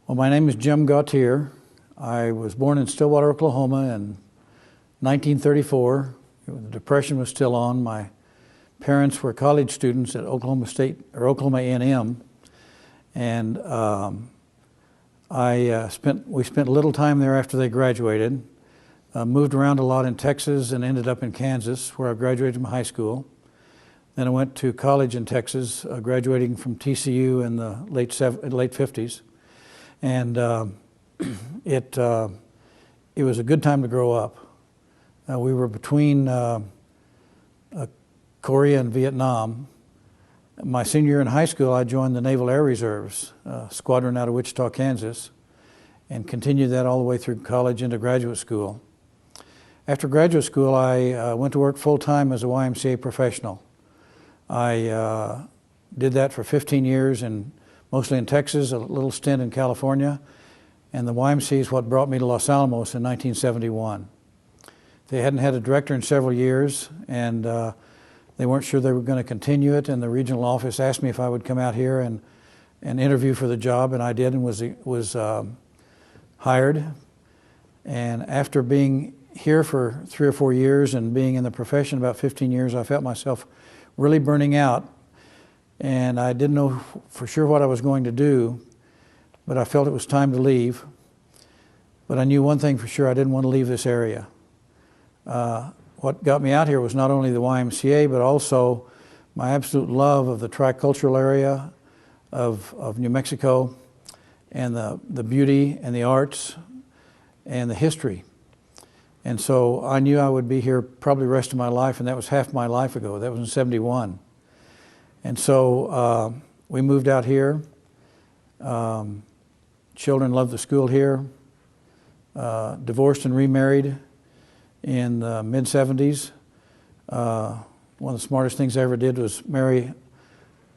Well, my name is Jim Gautier. I was born in Stillwater, Oklahoma in 1934. The Depression was still on. My parents were college students at Oklahoma State or Oklahoma A&M, and we spent a little time there after they graduated. Moved around a lot in Texas and ended up in Kansas, where I graduated from high school. Then I went to college in Texas, graduating from TCU in the late 50s. And it was a good time to grow up. We were between Korea and Vietnam. My senior year in high school, I joined the Naval Air Reserves squadron out of Wichita, Kansas, and continued that all the way through college into graduate school. After graduate school, I went to work full-time as a YMCA professional. I did that for 15 years, and mostly in Texas, a little stint in California, and the YMCA is what brought me to Los Alamos in 1971. They hadn't had a director in several years, and they weren't sure they were going to continue it, and the regional office asked me if I would come out here and interview for the job, and I did, and was hired. And after being here for 3 or 4 years and being in the profession about 15 years, I felt myself really burning out. And I didn't know for sure what I was going to do, but I felt it was time to leave. But I knew one thing for sure: I didn't want to leave this area. What got me out here was not only the YMCA, but also my absolute love of the tricultural area of New Mexico, and the beauty and the arts and the history. And so I knew I would be here probably the rest of my life, and that was half my life ago. That was in '71. And so we moved out here. Children loved the school here. Divorced and remarried in the mid-'70s. One of the smartest things I ever did was marry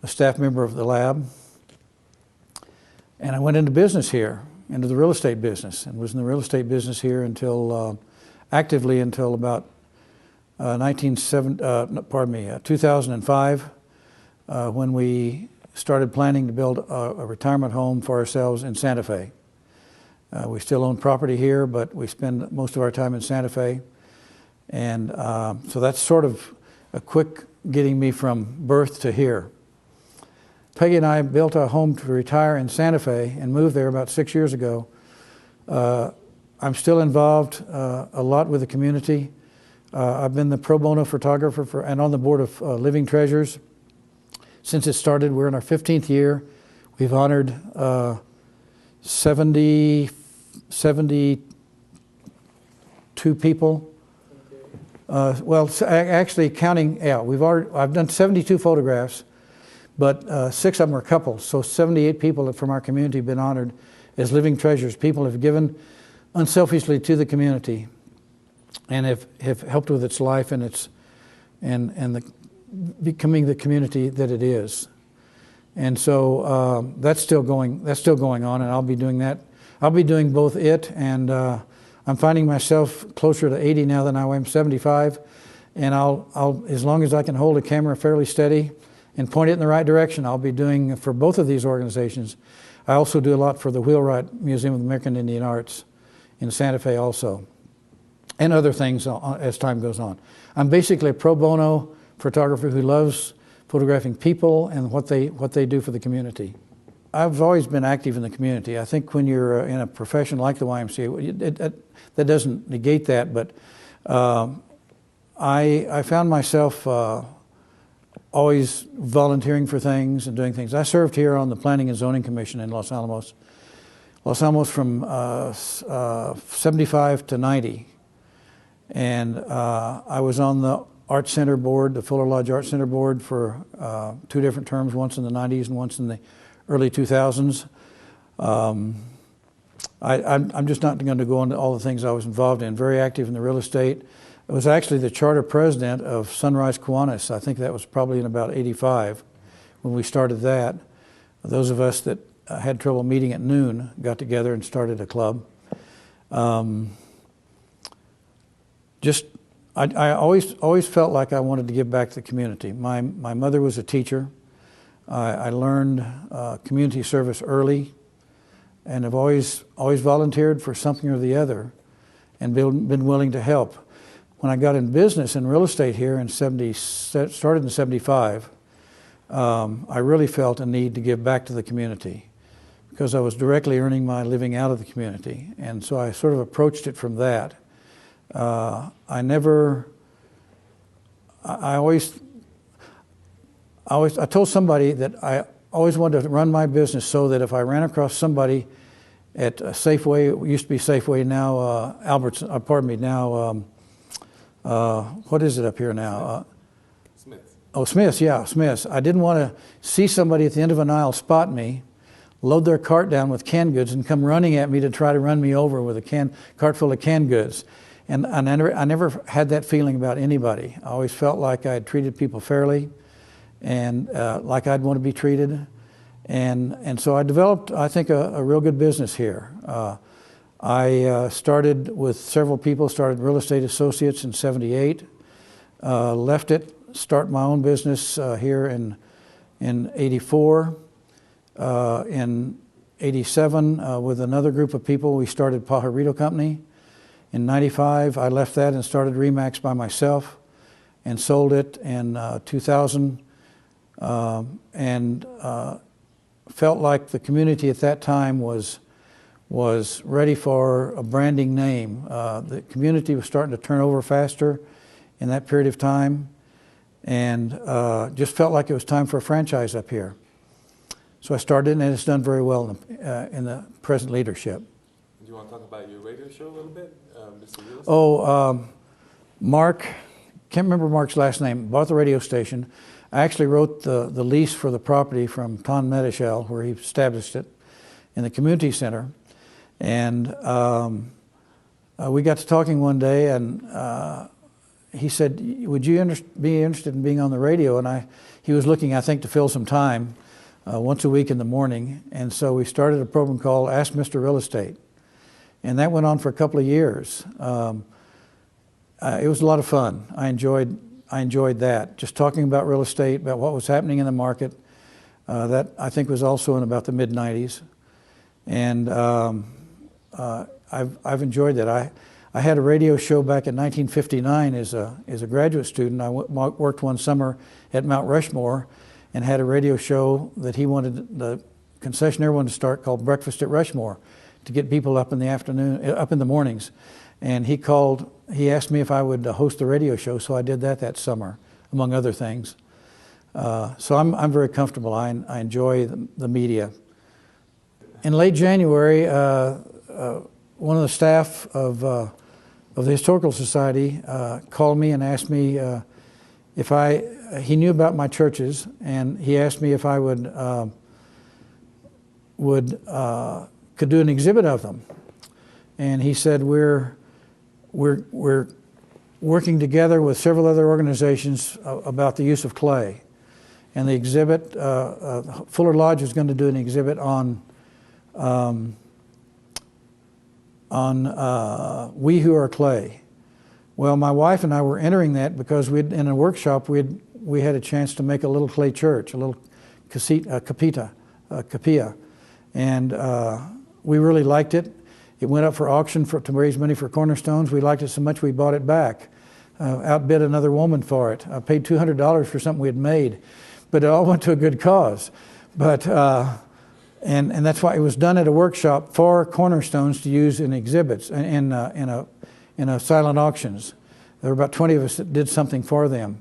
a staff member of the lab. And I went into business here, into the real estate business, and was in the real estate business here until actively until about 2005. When we started planning to build a retirement home for ourselves in Santa Fe. We still own property here, but we spend most of our time in Santa Fe. And so that's sort of a quick getting me from birth to here. Peggy and I built a home to retire in Santa Fe and moved there about 6 years ago. I'm still involved a lot with the community. I've been the pro bono photographer and on the board of Living Treasures. Since it started, we're in our 15th year. We've honored 72 people. Well, actually counting, yeah, I've done 72 photographs, but 6 of them are couples. So 78 people from our community have been honored as living treasures. People have given unselfishly to the community and have helped with its life and becoming the community that it is. And so that's still going on, and I'll be doing that. I'll be doing both it, and I'm finding myself closer to 80 now than I am 75, and I'll as long as I can hold a camera fairly steady and point it in the right direction, I'll be doing for both of these organizations. I also do a lot for the Wheelwright Museum of American Indian Arts in Santa Fe also, and other things as time goes on. I'm basically a pro bono photographer who loves photographing people and what they do for the community. I've always been active in the community. I think when you're in a profession like the YMCA, that doesn't negate that, but I found myself always volunteering for things and doing things. I served here on the Planning and Zoning Commission in Los Alamos from 75 to 90. And I was on the Art Center board, the Fuller Lodge Art Center board, for 2 different terms, once in the 90s and once in the early 2000s. I'm just not going to go into all the things I was involved in. Very active in the real estate. I was actually the charter president of Sunrise Kiwanis. I think that was probably in about '85 when we started that. Those of us that had trouble meeting at noon got together and started a club. I always felt like I wanted to give back to the community. My mother was a teacher. I learned community service early. and have always volunteered for something or the other, and been willing to help. When I got in business in real estate here in started in '75, I really felt a need to give back to the community because I was directly earning my living out of the community, and so I sort of approached it from that. I told somebody that I always wanted to run my business so that if I ran across somebody at Safeway, it used to be Safeway, now what is it up here now? Smith's. Oh, Smith's, yeah, Smith's. I didn't want to see somebody at the end of an aisle spot me, load their cart down with canned goods, and come running at me to try to run me over with a cart full of canned goods. And I never had that feeling about anybody. I always felt like I had treated people fairly and like I'd want to be treated. And so I developed, I think, a real good business here. I started with several people, started Real Estate Associates in '78, left it, start my own business here in '84. In '87, with another group of people, we started Pajarito Company. In '95, I left that and started Remax by myself and sold it in 2000, and felt like the community at that time was ready for a branding name. The community was starting to turn over faster in that period of time, and just felt like it was time for a franchise up here. So I started, and it's done very well in the present leadership. Do you want to talk about your radio show a little bit, Mr. Willis? Oh, Mark, can't remember Mark's last name, bought the radio station. I actually wrote the lease for the property from Ton Medichel, where he established it, in the community center. And we got to talking one day, and he said, would you be interested in being on the radio? And he was looking, I think, to fill some time once a week in the morning. And so we started a program called Ask Mr. Real Estate. And that went on for a couple of years. It was a lot of fun. I enjoyed that, just talking about real estate, about what was happening in the market. That, I think, was also in about the mid-'90s. And I've enjoyed that. I had a radio show back in 1959 as a graduate student. I worked one summer at Mount Rushmore and had a radio show that the concessionaire wanted to start, called Breakfast at Rushmore, to get people up in the mornings. And he asked me if I would host the radio show, so I did that summer, among other things. So I'm very comfortable. I enjoy the media. In late January, one of the staff of the Historical Society called me and asked me he knew about my churches, and he asked me if I could do an exhibit of them. And he said, we're working together with several other organizations about the use of clay. And the exhibit, Fuller Lodge is going to do an exhibit on We Who Are Clay. Well, my wife and I were entering that because in a workshop we had a chance to make a little clay church, a little capilla, and we really liked it. It went up for auction to raise money for Cornerstones. We liked it so much we bought it back, outbid another woman for it. I paid $200 for something we had made, but it all went to a good cause. But and that's why it was done at a workshop for Cornerstones to use in exhibits in silent auctions. There were about 20 of us that did something for them,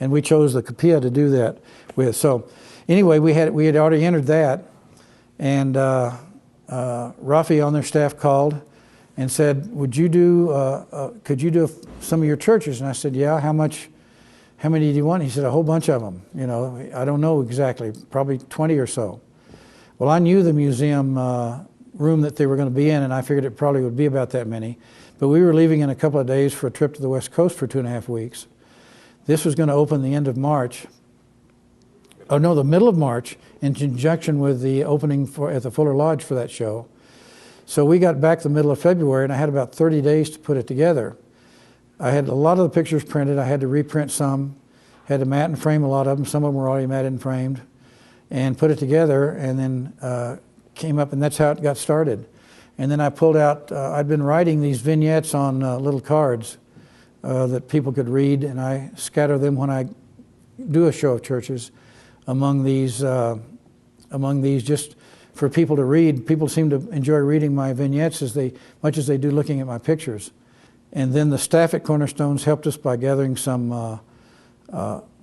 and we chose the capilla to do that with. So anyway, we had already entered that, and Raffi on their staff called and said, could you do some of your churches? And I said, yeah. How many do you want? He said, a whole bunch of them. I don't know exactly, probably 20 or so. Well, I knew the museum room that they were going to be in, and I figured it probably would be about that many. But we were leaving in a couple of days for a trip to the West Coast for 2.5 weeks. This was going to open the end of March. Oh no, the middle of March, in conjunction with the opening at the Fuller Lodge for that show. So we got back the middle of February, and I had about 30 days to put it together. I had a lot of the pictures printed. I had to reprint some, had to mat and frame a lot of them. Some of them were already matted and framed, and put it together, and then came up, and that's how it got started. And then I pulled out, I'd been writing these vignettes on little cards that people could read, and I scatter them when I do a show of churches among these just for people to read. People seem to enjoy reading my vignettes much as they do looking at my pictures. And then the staff at Cornerstones helped us by gathering some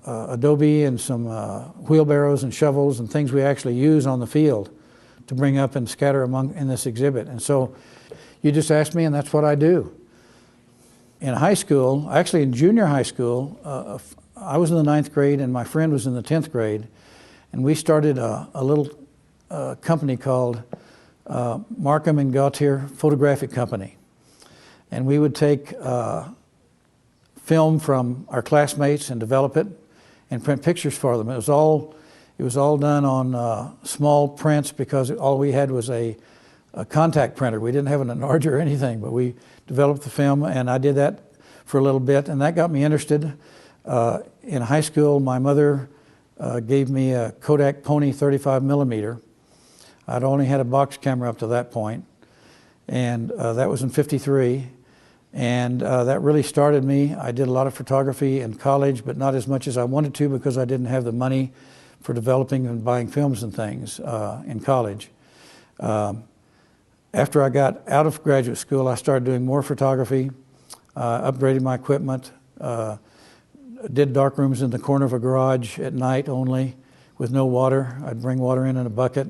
Adobe and some wheelbarrows and shovels and things we actually use on the field to bring up and scatter in this exhibit. And so you just asked me, and that's what I do. In high school, actually in junior high school, I was in the 9th grade and my friend was in the 10th grade, and we started a little company called Markham and Gautier Photographic Company. And we would take film from our classmates and develop it and print pictures for them. It was all done on small prints because all we had was a contact printer. We didn't have an enlarger or anything, but we developed the film, and I did that for a little bit, and that got me interested. In high school, my mother gave me a Kodak Pony 35 millimeter. I'd only had a box camera up to that point, and that was in '53. And that really started me. I did a lot of photography in college, but not as much as I wanted to because I didn't have the money for developing and buying films and things in college. After I got out of graduate school, I started doing more photography, upgraded my equipment, did dark rooms in the corner of a garage at night only with no water. I'd bring water in a bucket.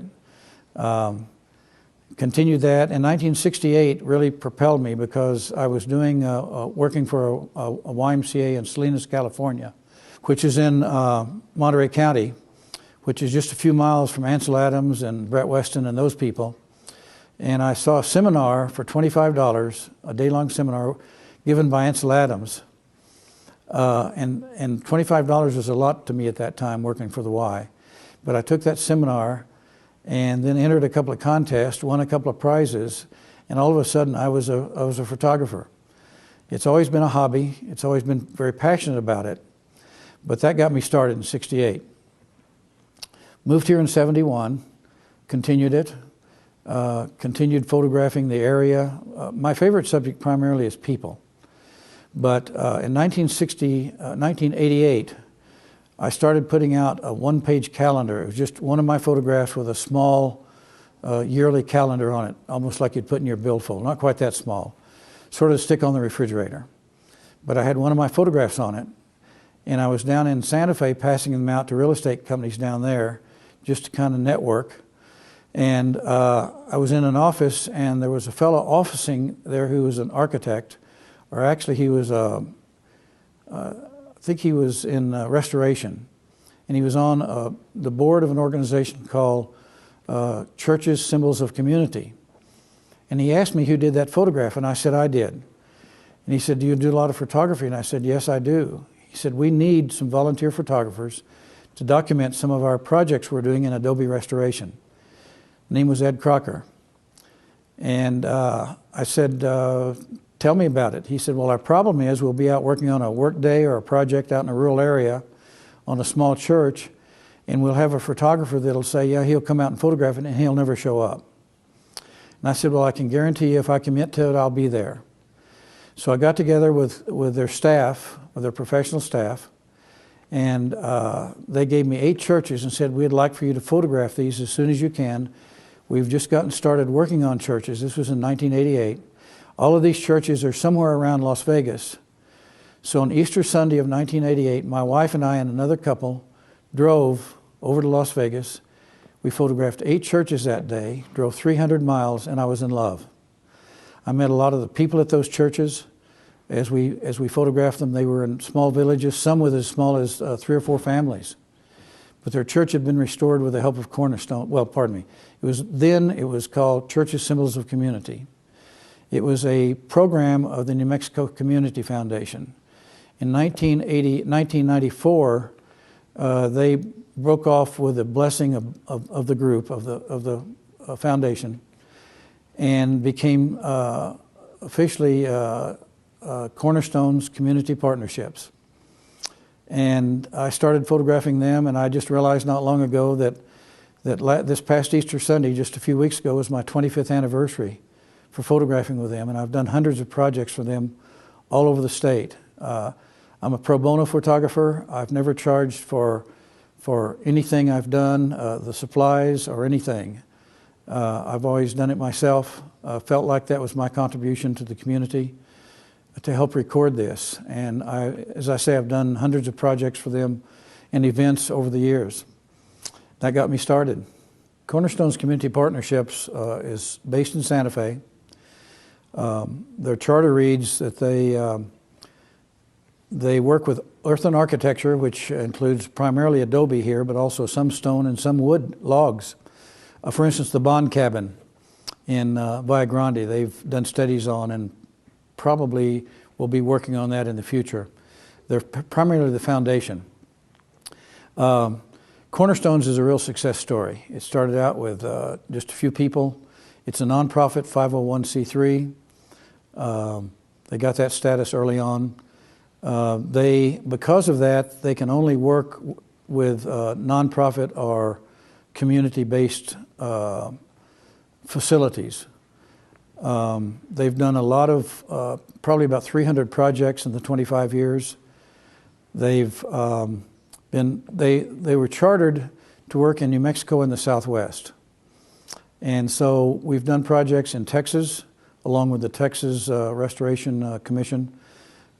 Continued that. In 1968 really propelled me because I was doing working for a YMCA in Salinas, California, which is in Monterey County, which is just a few miles from Ansel Adams and Brett Weston and those people. And I saw a seminar for $25, a day-long seminar given by Ansel Adams. And $25 was a lot to me at that time working for the Y. But I took that seminar and then entered a couple of contests, won a couple of prizes, and all of a sudden I was a photographer. It's always been a hobby. It's always been very passionate about it. But that got me started in '68. Moved here in '71, continued it, continued photographing the area. My favorite subject primarily is people. But in 1988, I started putting out a one-page calendar. It was just one of my photographs with a small yearly calendar on it, almost like you'd put in your billfold. Not quite that small, sort of stick on the refrigerator. But I had one of my photographs on it, and I was down in Santa Fe passing them out to real estate companies down there just to kind of network. And I was in an office, and there was a fellow officing there who was an architect, or actually he was I think he was in restoration, and he was on the board of an organization called Churches, Symbols of Community. And he asked me who did that photograph, and I said, I did. And he said, do you do a lot of photography? And I said, yes, I do. He said, we need some volunteer photographers to document some of our projects we're doing in Adobe restoration. His name was Ed Crocker. And I said, tell me about it. He said, well, our problem is we'll be out working on a work day or a project out in a rural area on a small church, and we'll have a photographer that'll say, yeah, he'll come out and photograph it, and he'll never show up. And I said, well, I can guarantee you if I commit to it, I'll be there. So I got together with their staff, with their professional staff, and they gave me 8 churches and said, we'd like for you to photograph these as soon as you can. We've just gotten started working on churches. This was in 1988. All of these churches are somewhere around Las Vegas. So on Easter Sunday of 1988, my wife and I and another couple drove over to Las Vegas. We photographed 8 churches that day, drove 300 miles, and I was in love. I met a lot of the people at those churches. As we photographed them, they were in small villages, some with as small as 3 or 4 families. But their church had been restored with the help of Cornerstone. Well, pardon me. It was called Churches, Symbols of Community. It was a program of the New Mexico Community Foundation. In 1994, they broke off with the blessing of the group, of the foundation, and became officially Cornerstone's Community Partnerships. And I started photographing them, and I just realized not long ago that that this past Easter Sunday, just a few weeks ago, was my 25th anniversary for photographing with them, and I've done hundreds of projects for them all over the state. I'm a pro bono photographer. I've never charged for anything I've done, the supplies or anything. I've always done it myself. Felt like that was my contribution to the community to help record this. And as I say, I've done hundreds of projects for them and events over the years. That got me started. Cornerstone's Community Partnerships is based in Santa Fe. Their charter reads that they work with earthen architecture, which includes primarily Adobe here, but also some stone and some wood logs. For instance, the Bond Cabin in Valle Grande, they've done studies on and probably will be working on that in the future. They're primarily the foundation. Cornerstones is a real success story. It started out with just a few people. It's a nonprofit 501c3. They got that status early on. Because of that, they can only work with nonprofit or community-based facilities. They've done a lot of, probably about 300 projects in the 25 years. They were chartered to work in New Mexico and the Southwest. And so we've done projects in Texas, along with the Texas Restoration Commission,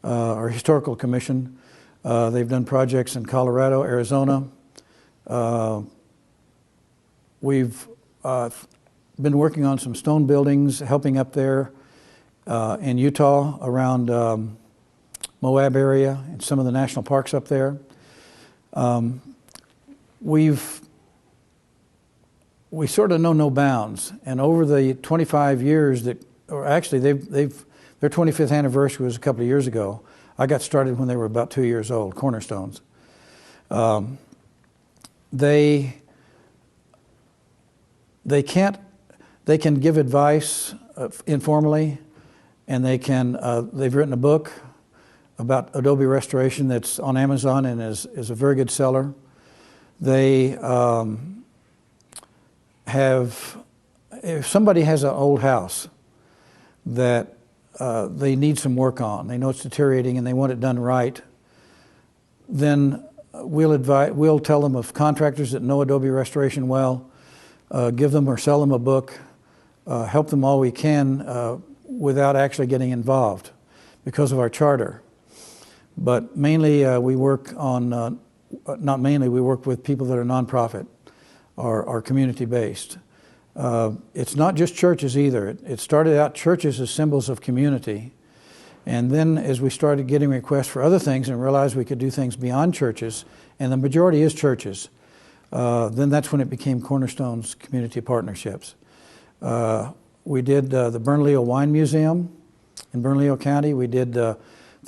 or Historical Commission. They've done projects in Colorado, Arizona. We've been working on some stone buildings, helping up there in Utah, around Moab area, and some of the national parks up there. We sort of know no bounds, and over the 25 years that, or actually their 25th anniversary was a couple of years ago. I got started when they were about 2 years old, Cornerstones. They can give advice informally, and they've written a book about Adobe restoration that's on Amazon and is a very good seller. They if somebody has an old house that they need some work on, they know it's deteriorating and they want it done right, then we'll tell them of contractors that know Adobe restoration well, give them or sell them a book, help them all we can without actually getting involved because of our charter. But mainly we work on, not mainly, we work with people that are nonprofit or community-based. It's not just churches either. It started out churches as symbols of community. And then as we started getting requests for other things and realized we could do things beyond churches, and the majority is churches, then that's when it became Cornerstone's Community Partnerships. We did the Bernalillo Wine Museum in Bernalillo County. We did the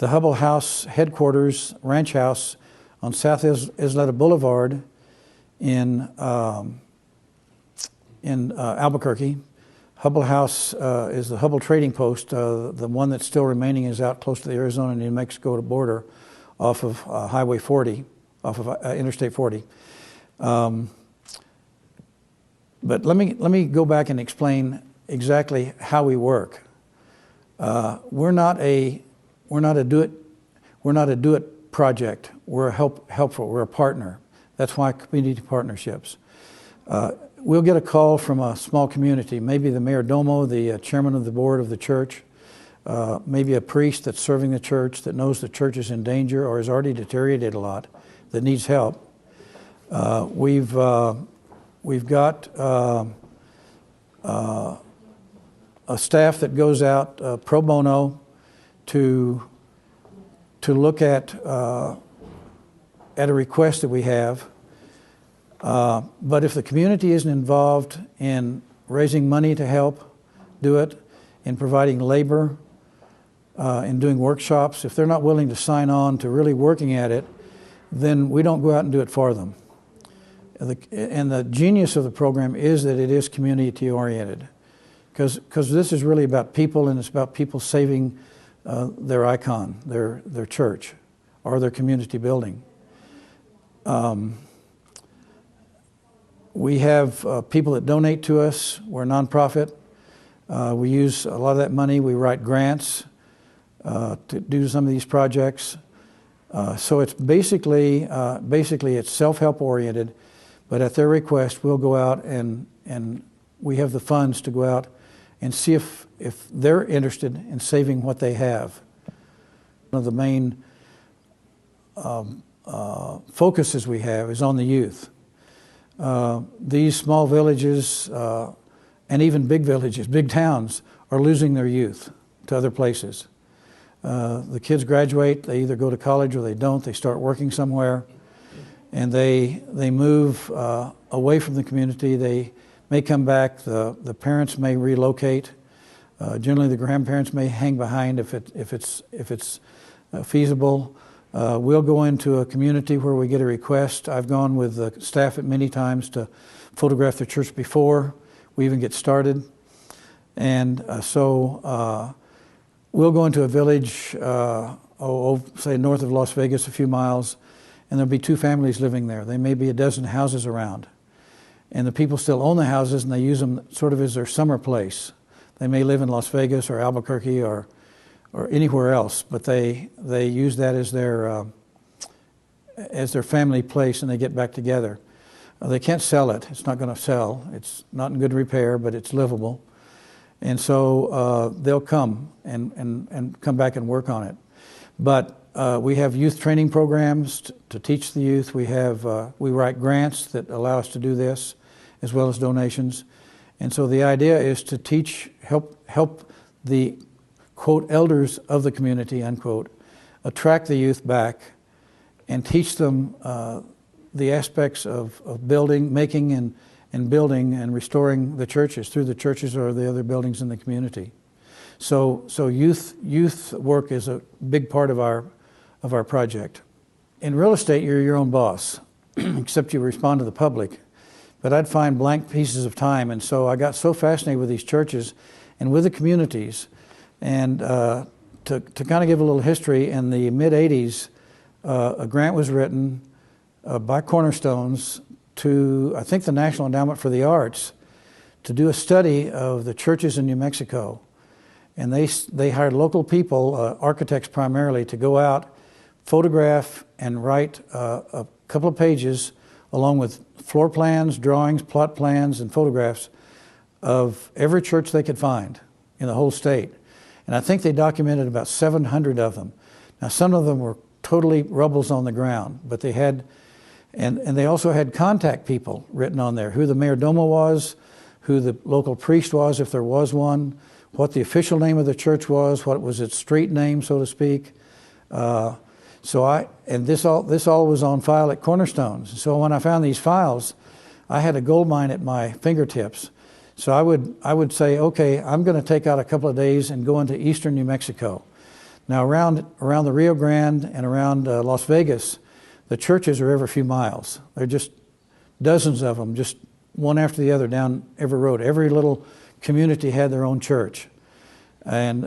Hubble House headquarters, ranch house on South Isleta Boulevard in Albuquerque. Hubble House is the Hubble Trading Post. The one that's still remaining is out close to the Arizona and New Mexico border off of Highway 40, off of Interstate 40. But let me go back and explain exactly how we work. We're not a do it project. We're helpful. We're a partner. That's why community partnerships. We'll get a call from a small community, maybe the mayor domo, the chairman of the board of the church, maybe a priest that's serving the church that knows the church is in danger or has already deteriorated a lot, that needs help. We've got a staff that goes out pro bono to look at a request that we have. But if the community isn't involved in raising money to help do it, in providing labor, in doing workshops, if they're not willing to sign on to really working at it, then we don't go out and do it for them. And the genius of the program is that it is community oriented, because this is really about people, and it's about people saving their icon, their church, or their community building. We have people that donate to us. We're a nonprofit. We use a lot of that money. We write grants to do some of these projects. So it's basically it's self-help oriented, but at their request, we'll go out and we have the funds to go out and see if they're interested in saving what they have. One of the main focuses we have is on the youth. These small villages and even big villages, big towns, are losing their youth to other places. The kids graduate, they either go to college or they don't, they start working somewhere, and they move away from the community. They may come back, the parents may relocate. Generally the grandparents may hang behind if it's feasible. We'll go into a community where we get a request. I've gone with the staff at many times to photograph the church before we even get started. And so we'll go into a village, say north of Las Vegas, a few miles, and there'll be 2 families living there. There may be a dozen houses around. And the people still own the houses, and they use them sort of as their summer place. They may live in Las Vegas or Albuquerque or anywhere else, but they use that as their family place, and they get back together. They can't sell it. It's not going to sell. It's not in good repair, but it's livable. And so they'll come and come back and work on it. But we have youth training programs to teach the youth. We write grants that allow us to do this, as well as donations. And so the idea is to help the, quote, elders of the community, unquote, attract the youth back and teach them the aspects of building, making and building and restoring the churches through the churches or the other buildings in the community. So youth work is a big part of our project. In real estate, you're your own boss, except you respond to the public. But I'd find blank pieces of time, and so I got so fascinated with these churches and with the communities. And to kind of give a little history, in the mid-'80s, a grant was written by Cornerstones to, I think, the National Endowment for the Arts to do a study of the churches in New Mexico. And they hired local people, architects primarily, to go out, photograph, and write a couple of pages along with floor plans, drawings, plot plans, and photographs of every church they could find in the whole state. And I think they documented about 700 of them. Now, some of them were totally rubbles on the ground, but they had, and they also had contact people written on there, who the mayordomo was, who the local priest was, if there was one, what the official name of the church was, what was its street name, so to speak. This all was on file at Cornerstones. So when I found these files, I had a gold mine at my fingertips. So I would say, okay, I'm going to take out a couple of days and go into eastern New Mexico. Now around the Rio Grande and around Las Vegas, the churches are every few miles. There are just dozens of them, just one after the other down every road. Every little community had their own church. And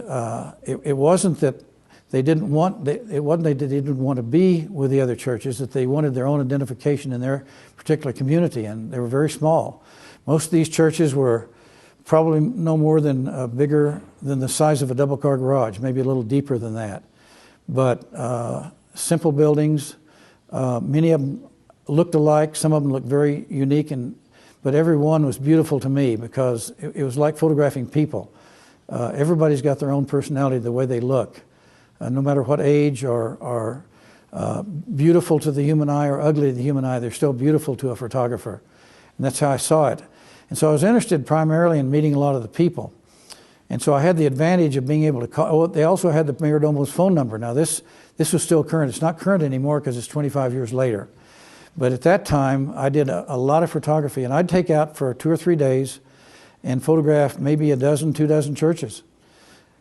it wasn't that they didn't want to be with the other churches, that they wanted their own identification in their particular community, and they were very small. Most of these churches were probably no more than bigger than the size of a double-car garage, maybe a little deeper than that. But simple buildings, many of them looked alike, some of them looked very unique, but every one was beautiful to me because it was like photographing people. Everybody's got their own personality, the way they look. No matter what age or beautiful to the human eye or ugly to the human eye, they're still beautiful to a photographer. And that's how I saw it. And so I was interested primarily in meeting a lot of the people. And so I had the advantage of being able to call. Oh, they also had the mayordomo's phone number. Now this was still current. It's not current anymore because it's 25 years later. But at that time, I did a lot of photography. And I'd take out for 2 or 3 days and photograph maybe 12 churches.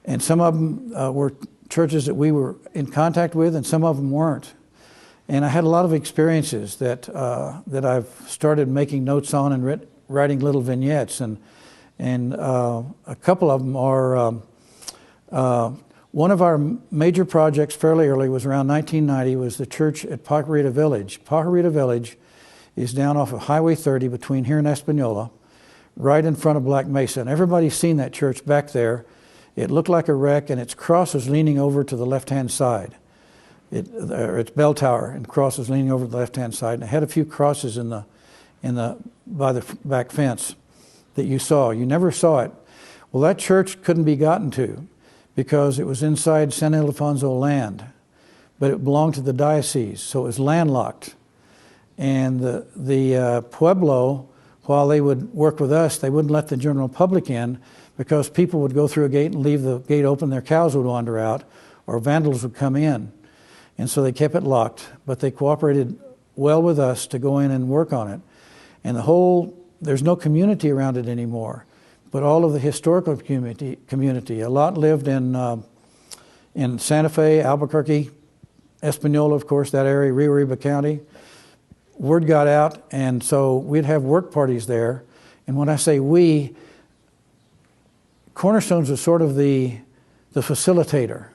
And some of them were churches that we were in contact with, and some of them weren't. And I had a lot of experiences that I've started making notes on and writing little vignettes. And a couple of them are, one of our major projects fairly early was around 1990, was the church at Pajarita Village. Pajarita Village is down off of Highway 30 between here and Espanola, right in front of Black Mesa. And everybody's seen that church back there. It looked like a wreck, and its cross was leaning over to the left-hand side. Its bell tower and cross was leaning over to the left-hand side, and it had a few crosses by the back fence that you saw. You never saw it. Well, that church couldn't be gotten to because it was inside San Ildefonso land, but it belonged to the diocese, so it was landlocked. And the Pueblo, while they would work with us, they wouldn't let the general public in because people would go through a gate and leave the gate open, their cows would wander out, or vandals would come in. And so they kept it locked, but they cooperated well with us to go in and work on it. And there's no community around it anymore, but all of the historical community. A lot lived in Santa Fe, Albuquerque, Espanola, of course, that area, Rio Arriba County. Word got out, and so we'd have work parties there. And when I say we, Cornerstones was sort of the facilitator.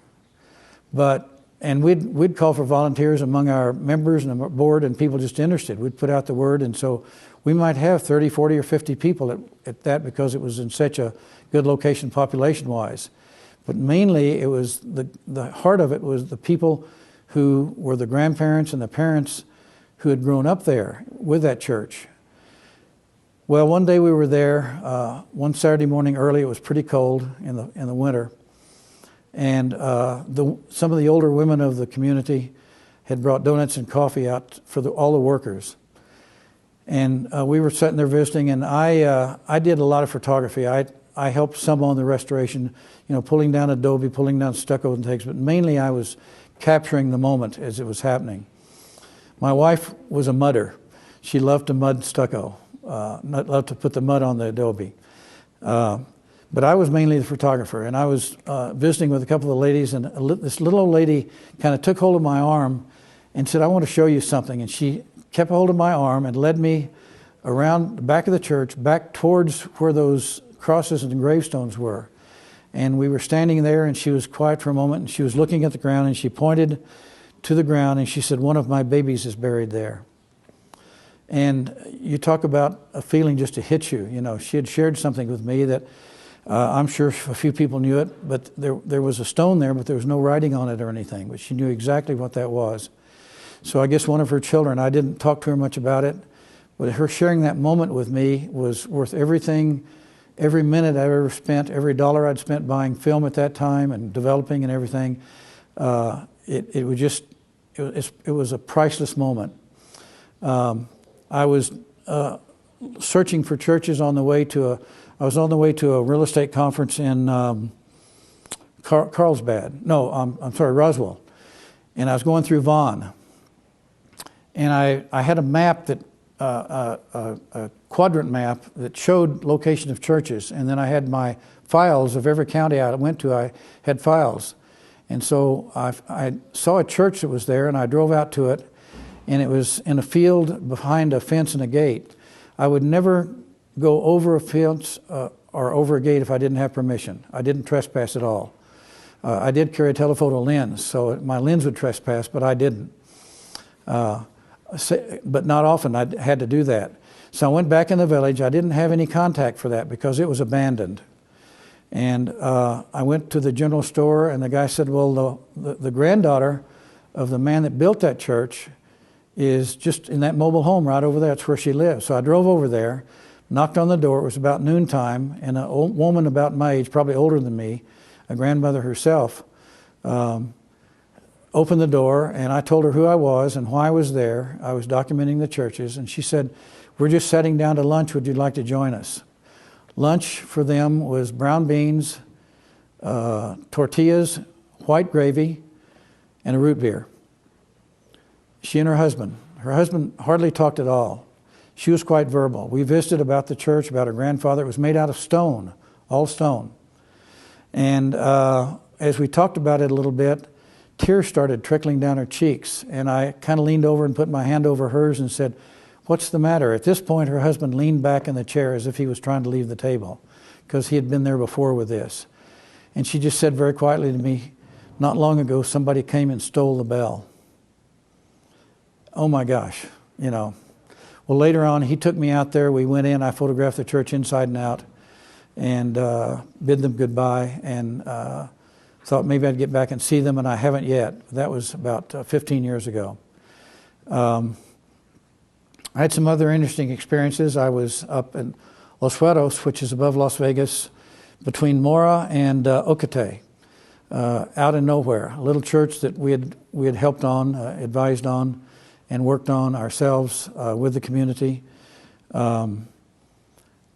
And we'd call for volunteers among our members and the board and people just interested. We'd put out the word, and so we might have 30, 40, or 50 people at that because it was in such a good location population-wise. But mainly it was the heart of it was the people who were the grandparents and the parents who had grown up there with that church. Well, one day we were there, one Saturday morning early. It was pretty cold in the winter. And some of the older women of the community had brought donuts and coffee out for all the workers. And we were sitting there visiting, and I did a lot of photography. I helped some on the restoration, pulling down Adobe, pulling down stucco and things, but mainly I was capturing the moment as it was happening. My wife was a mudder. She loved to mud stucco, loved to put the mud on the Adobe. But I was mainly the photographer, and I was visiting with a couple of the ladies, and this little old lady kind of took hold of my arm and said, "I want to show you something." And she kept hold of my arm and led me around the back of the church, back towards where those crosses and gravestones were. And we were standing there, and she was quiet for a moment, and she was looking at the ground, and she pointed to the ground, and she said, "One of my babies is buried there." And you talk about a feeling just to hit you. She had shared something with me that I'm sure a few people knew it, but there was a stone there, but there was no writing on it or anything, but she knew exactly what that was. So I guess one of her children, I didn't talk to her much about it, but her sharing that moment with me was worth everything, every minute I ever spent, every dollar I'd spent buying film at that time and developing and everything. It was a priceless moment. I was searching for churches on the way to a real estate conference in Carlsbad. No, I'm sorry, Roswell. And I was going through Vaughan. And I had a map a quadrant map that showed location of churches. And then I had my files of every county I went to. I had files. And so I saw a church that was there, and I drove out to it. And it was in a field behind a fence and a gate. I would never go over a fence or over a gate if I didn't have permission. I didn't trespass at all. I did carry a telephoto lens, so my lens would trespass, but I didn't. But not often I had to do that. So I went back in the village. I didn't have any contact for that because it was abandoned. And I went to the general store, and the guy said, "Well, the granddaughter of the man that built that church is just in that mobile home right over there. That's where she lives." So I drove over there, knocked on the door. It was about noontime, and an old woman about my age, probably older than me, a grandmother herself, opened the door, and I told her who I was and why I was there. I was documenting the churches, and she said, "We're just sitting down to lunch. Would you like to join us?" Lunch for them was brown beans, tortillas, white gravy, and a root beer. She and her husband. Her husband hardly talked at all. She was quite verbal. We visited about the church, about her grandfather. It was made out of stone, all stone. And as we talked about it a little bit, tears started trickling down her cheeks. And I kind of leaned over and put my hand over hers and said, "What's the matter?" At this point, her husband leaned back in the chair as if he was trying to leave the table because he had been there before with this. And she just said very quietly to me, "Not long ago, somebody came and stole the bell." Oh my gosh, Well, Well, later on, he took me out there. We went in. I photographed the church inside and out, and bid them goodbye, and thought maybe I'd get back and see them, and I haven't yet. That was about 15 years ago. I had some other interesting experiences. I was up in Los Fueros, which is above Las Vegas, between Mora and Ocate, out in nowhere. A little church that we had helped on, advised on, and worked on ourselves with the community. And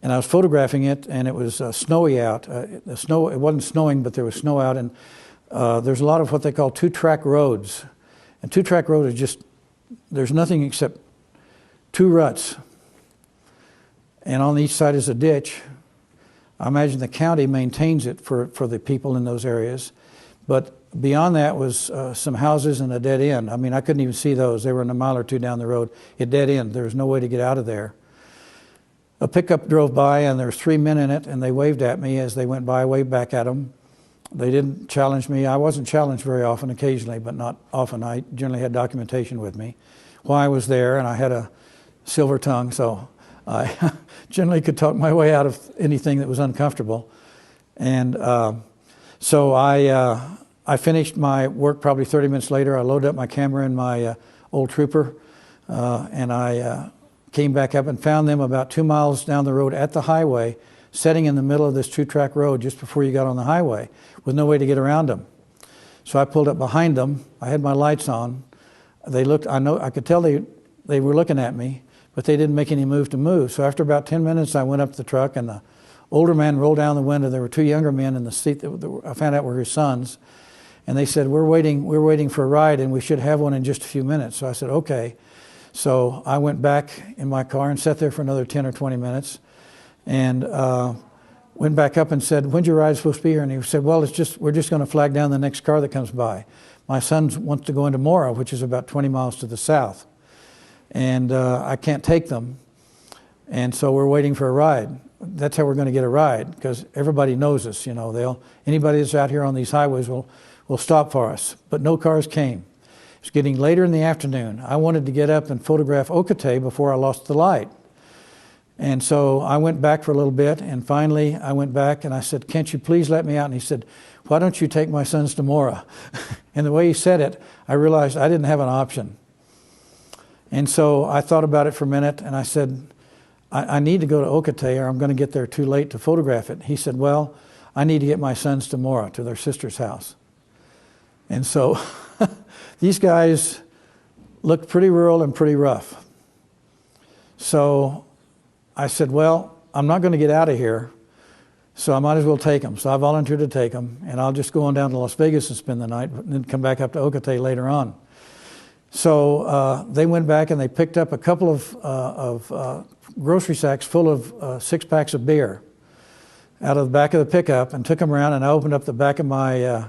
I was photographing it, and it was snowy out. It wasn't snowing, but there was snow out, and there's a lot of what they call two-track roads. And two-track road is just, there's nothing except two ruts. And on each side is a ditch. I imagine the county maintains it for the people in those areas. But beyond that was some houses and a dead end. I mean, I couldn't even see those. They were a mile or two down the road. It dead end. There was no way to get out of there. A pickup drove by, and there was 3 men in it, and they waved at me as they went by. I waved back at them. They didn't challenge me. I wasn't challenged very often, occasionally, but not often. I generally had documentation with me while I was there, and I had a silver tongue, so I generally could talk my way out of anything that was uncomfortable. And so I finished my work probably 30 minutes later. I loaded up my camera in my old Trooper, and I came back up and found them about 2 miles down the road at the highway, sitting in the middle of this two-track road just before you got on the highway, with no way to get around them. So I pulled up behind them. I had my lights on. They looked. I could tell they were looking at me, but they didn't make any move to move. So after about 10 minutes, I went up to the truck, and the older man rolled down the window. There were two younger men in the seat that I found out were his sons, and they said, "We're waiting for a ride, and we should have one in just a few minutes." So I said, "Okay." So I went back in my car and sat there for another 10 or 20 minutes, and went back up and said, "When's your ride supposed to be here?" And he said, "Well, we're just going to flag down the next car that comes by. My son wants to go into Mora, which is about 20 miles to the south, and I can't take them, and so we're waiting for a ride." That's how we're going to get a ride, because everybody knows us. You know, anybody that's out here on these highways will stop for us. But no cars came. It was getting later in the afternoon. I wanted to get up and photograph Ocate before I lost the light. And so I went back for a little bit, and finally I went back and I said, "Can't you please let me out?" And he said, "Why don't you take my sons to Mora?" And the way he said it, I realized I didn't have an option. And so I thought about it for a minute, and I said, I need to go to Ocate, or I'm going to get there too late to photograph it. He said, "Well, I need to get my sons to Mora, to their sister's house." And so these guys looked pretty rural and pretty rough. So I said, "Well, I'm not going to get out of here, so I might as well take them." So I volunteered to take them, and I'll just go on down to Las Vegas and spend the night, and then come back up to Ocate later on. So they went back and they picked up a couple of grocery sacks full of 6 packs of beer out of the back of the pickup, and took them around, and I opened up the back of my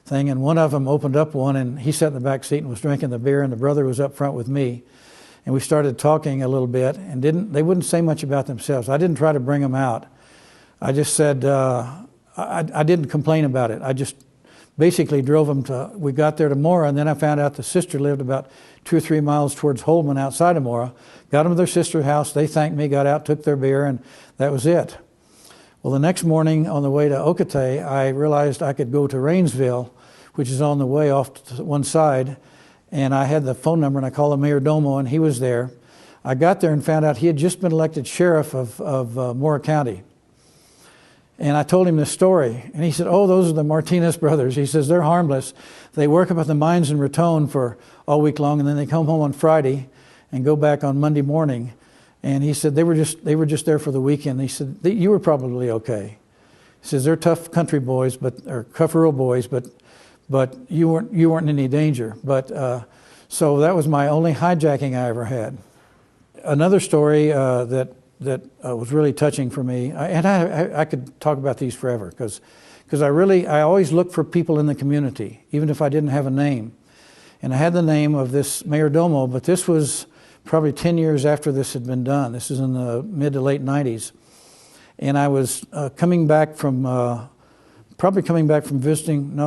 thing, and one of them opened up one, and he sat in the back seat and was drinking the beer, and the brother was up front with me, and we started talking a little bit, and they wouldn't say much about themselves. I didn't try to bring them out. I just said, I didn't complain about it. I just basically drove them we got there to Mora, and then I found out the sister lived about 2 or 3 miles towards Holman outside of Mora. Got them to their sister's house. They thanked me, got out, took their beer, and that was it. Well, the next morning on the way to Ocate, I realized I could go to Rainsville, which is on the way off to one side, and I had the phone number, and I called the mayor domo, and he was there. I got there and found out he had just been elected sheriff of Mora County. And I told him this story, and he said, "Oh, those are the Martinez brothers." He says, "They're harmless. They work up at the mines in Raton for all week long, and then they come home on Friday and go back on Monday morning." And he said, they were just there for the weekend. He said, "You were probably okay." He says, "They're tough country boys, or tough rural boys, but you weren't in any danger." But so that was my only hijacking I ever had. Another story that was really touching for me, and I could talk about these forever, because I always look for people in the community, even if I didn't have a name. And I had the name of this mayordomo, but this was probably 10 years after this had been done. This is in the mid to late 90s. And I was coming back from visiting,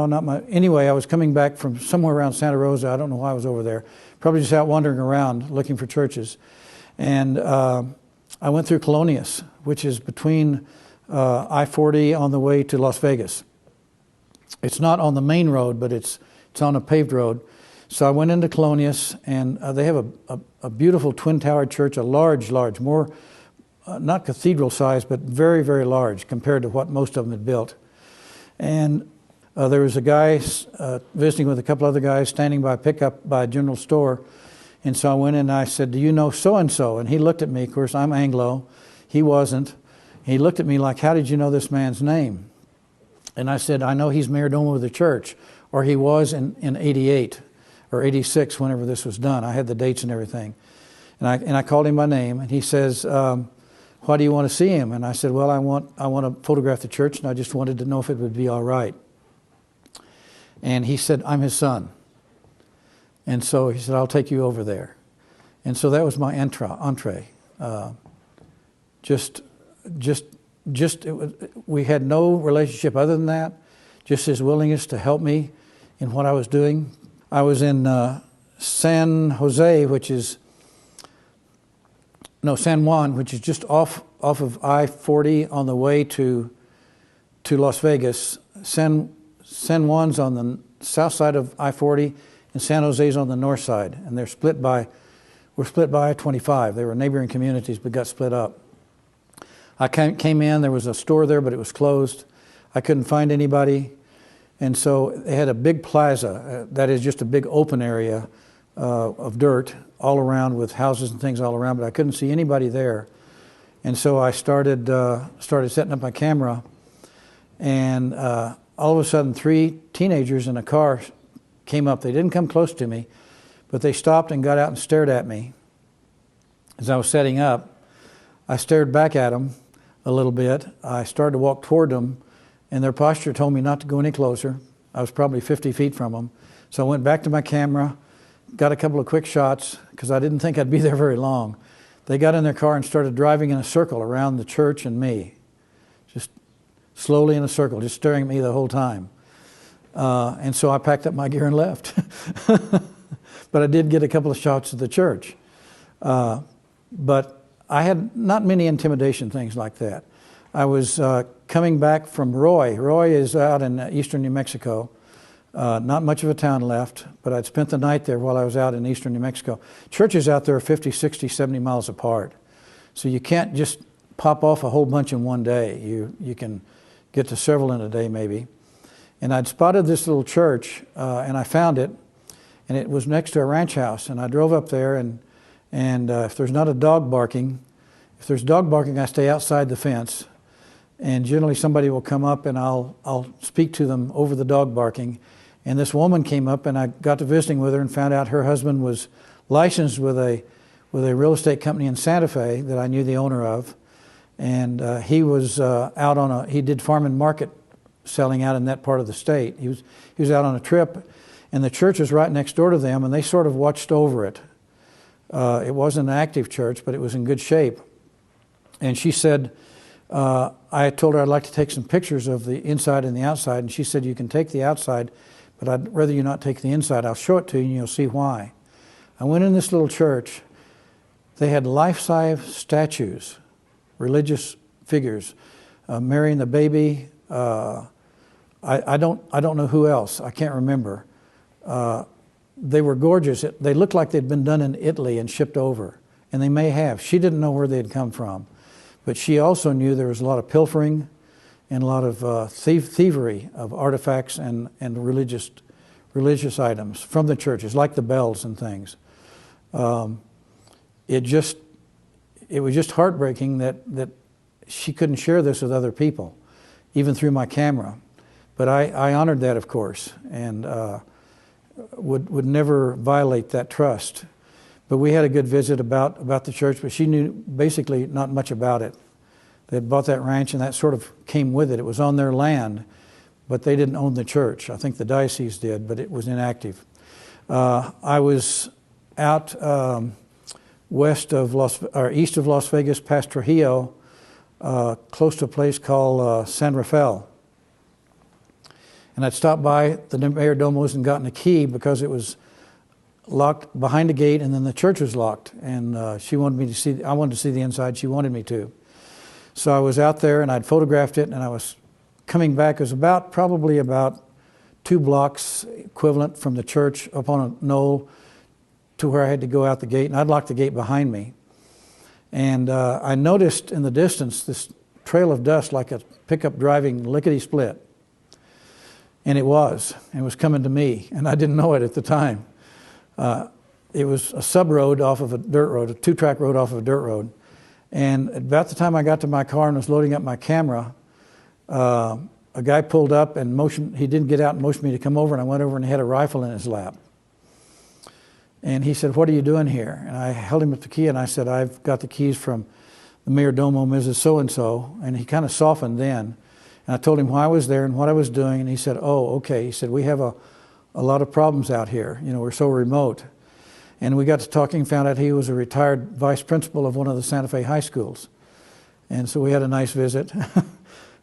anyway, I was coming back from somewhere around Santa Rosa. I don't know why I was over there. Probably just out wandering around looking for churches. And I went through Colonias, which is between I-40 on the way to Las Vegas. It's not on the main road, but it's on a paved road. So I went into Colonias, and they have a beautiful twin-towered church, a large, more, not cathedral size, but very, very large compared to what most of them had built. And there was a guy visiting with a couple other guys standing by a pickup by a general store. And so I went in and I said, "Do you know so-and-so?" And he looked at me. Of course, I'm Anglo. He wasn't. He looked at me like, "How did you know this man's name?" And I said, "I know he's mayordomo of the church," or he was in 88 or 86 whenever this was done. I had the dates and everything. And I called him by name, and he says, "Why do you want to see him?" And I said, "Well, I want to photograph the church, and I just wanted to know if it would be all right." And he said, "I'm his son." And so he said, "I'll take you over there." And so that was my entree. We had no relationship other than that, just his willingness to help me in what I was doing. I was in San Juan, which is just off of I-40 on the way to Las Vegas. San Juan's on the south side of I-40, and San Jose's on the north side, and we're split by I-25. They were neighboring communities, but got split up. I came in, there was a store there, but it was closed. I couldn't find anybody, and so they had a big plaza, that is just a big open area of dirt all around with houses and things all around, but I couldn't see anybody there. And so I started setting up my camera, and all of a sudden 3 teenagers in a car came up. They didn't come close to me, but they stopped and got out and stared at me as I was setting up. I stared back at them a little bit. I started to walk toward them, and their posture told me not to go any closer. I was probably 50 feet from them. So I went back to my camera, got a couple of quick shots, because I didn't think I'd be there very long. They got in their car and started driving in a circle around the church and me, just slowly in a circle, just staring at me the whole time. And so I packed up my gear and left. But I did get a couple of shots of the church. But I had not many intimidation things like that. I was coming back from Roy. Roy is out in eastern New Mexico. Not much of a town left, but I'd spent the night there while I was out in eastern New Mexico. Churches out there are 50, 60, 70 miles apart. So you can't just pop off a whole bunch in one day. You can get to several in a day maybe. And I'd spotted this little church, and I found it, and it was next to a ranch house. And I drove up there, and if there's not a dog barking, if there's dog barking, I stay outside the fence. And generally somebody will come up, and I'll speak to them over the dog barking. And this woman came up, and I got to visiting with her and found out her husband was licensed with a real estate company in Santa Fe that I knew the owner of. And he was he did farm and market selling out in that part of the state. He was out on a trip, and the church was right next door to them, and they sort of watched over it. It wasn't an active church, but it was in good shape. And she said, I told her I'd like to take some pictures of the inside and the outside, and she said, "You can take the outside, but I'd rather you not take the inside. I'll show it to you, and you'll see why." I went in this little church. They had life-size statues, religious figures, Mary and the baby. I don't know who else. I can't remember. They were gorgeous. They looked like they'd been done in Italy and shipped over, and they may have. She didn't know where they'd come from, but she also knew there was a lot of pilfering and a lot of thievery of artifacts and religious items from the churches, like the bells and things. It was just heartbreaking that she couldn't share this with other people, even through my camera. But I honored that, of course, and would never violate that trust. But we had a good visit about the church, but she knew basically not much about it. They had bought that ranch, and that sort of came with it. It was on their land, but they didn't own the church. I think the diocese did, but it was inactive. I was out east of Las Vegas, past Trujillo, close to a place called San Rafael. And I'd stopped by the mayordomos and gotten a key because it was locked behind the gate, and then the church was locked. And she wanted me to see. I wanted to see the inside. She wanted me to. So I was out there, and I'd photographed it, and I was coming back. It was probably about 2 blocks equivalent from the church up on a knoll to where I had to go out the gate, and I'd locked the gate behind me. And I noticed in the distance this trail of dust like a pickup driving lickety-split. And it was coming to me, and I didn't know it at the time. It was a sub-road off of a dirt road, a 2-track road off of a dirt road. And about the time I got to my car and was loading up my camera, a guy pulled up and motioned. He didn't get out and motioned me to come over, and I went over and he had a rifle in his lap. And he said, "What are you doing here?" And I held him up the key, and I said, "I've got the keys from the Mayor Domo, Mrs. So-and-so." And he kind of softened then. And I told him why I was there and what I was doing, and he said, "Oh, okay." He said, "We have a lot of problems out here. You know, we're so remote." And we got to talking, found out he was a retired vice principal of one of the Santa Fe high schools. And so we had a nice visit.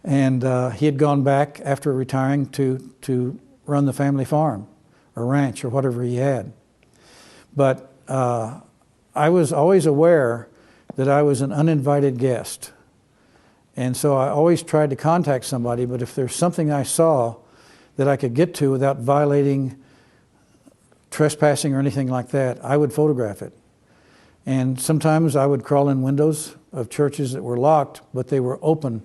And he had gone back after retiring to run the family farm or ranch or whatever he had. But I was always aware that I was an uninvited guest. And so I always tried to contact somebody, but if there's something I saw that I could get to without violating trespassing or anything like that, I would photograph it. And sometimes I would crawl in windows of churches that were locked, but they were open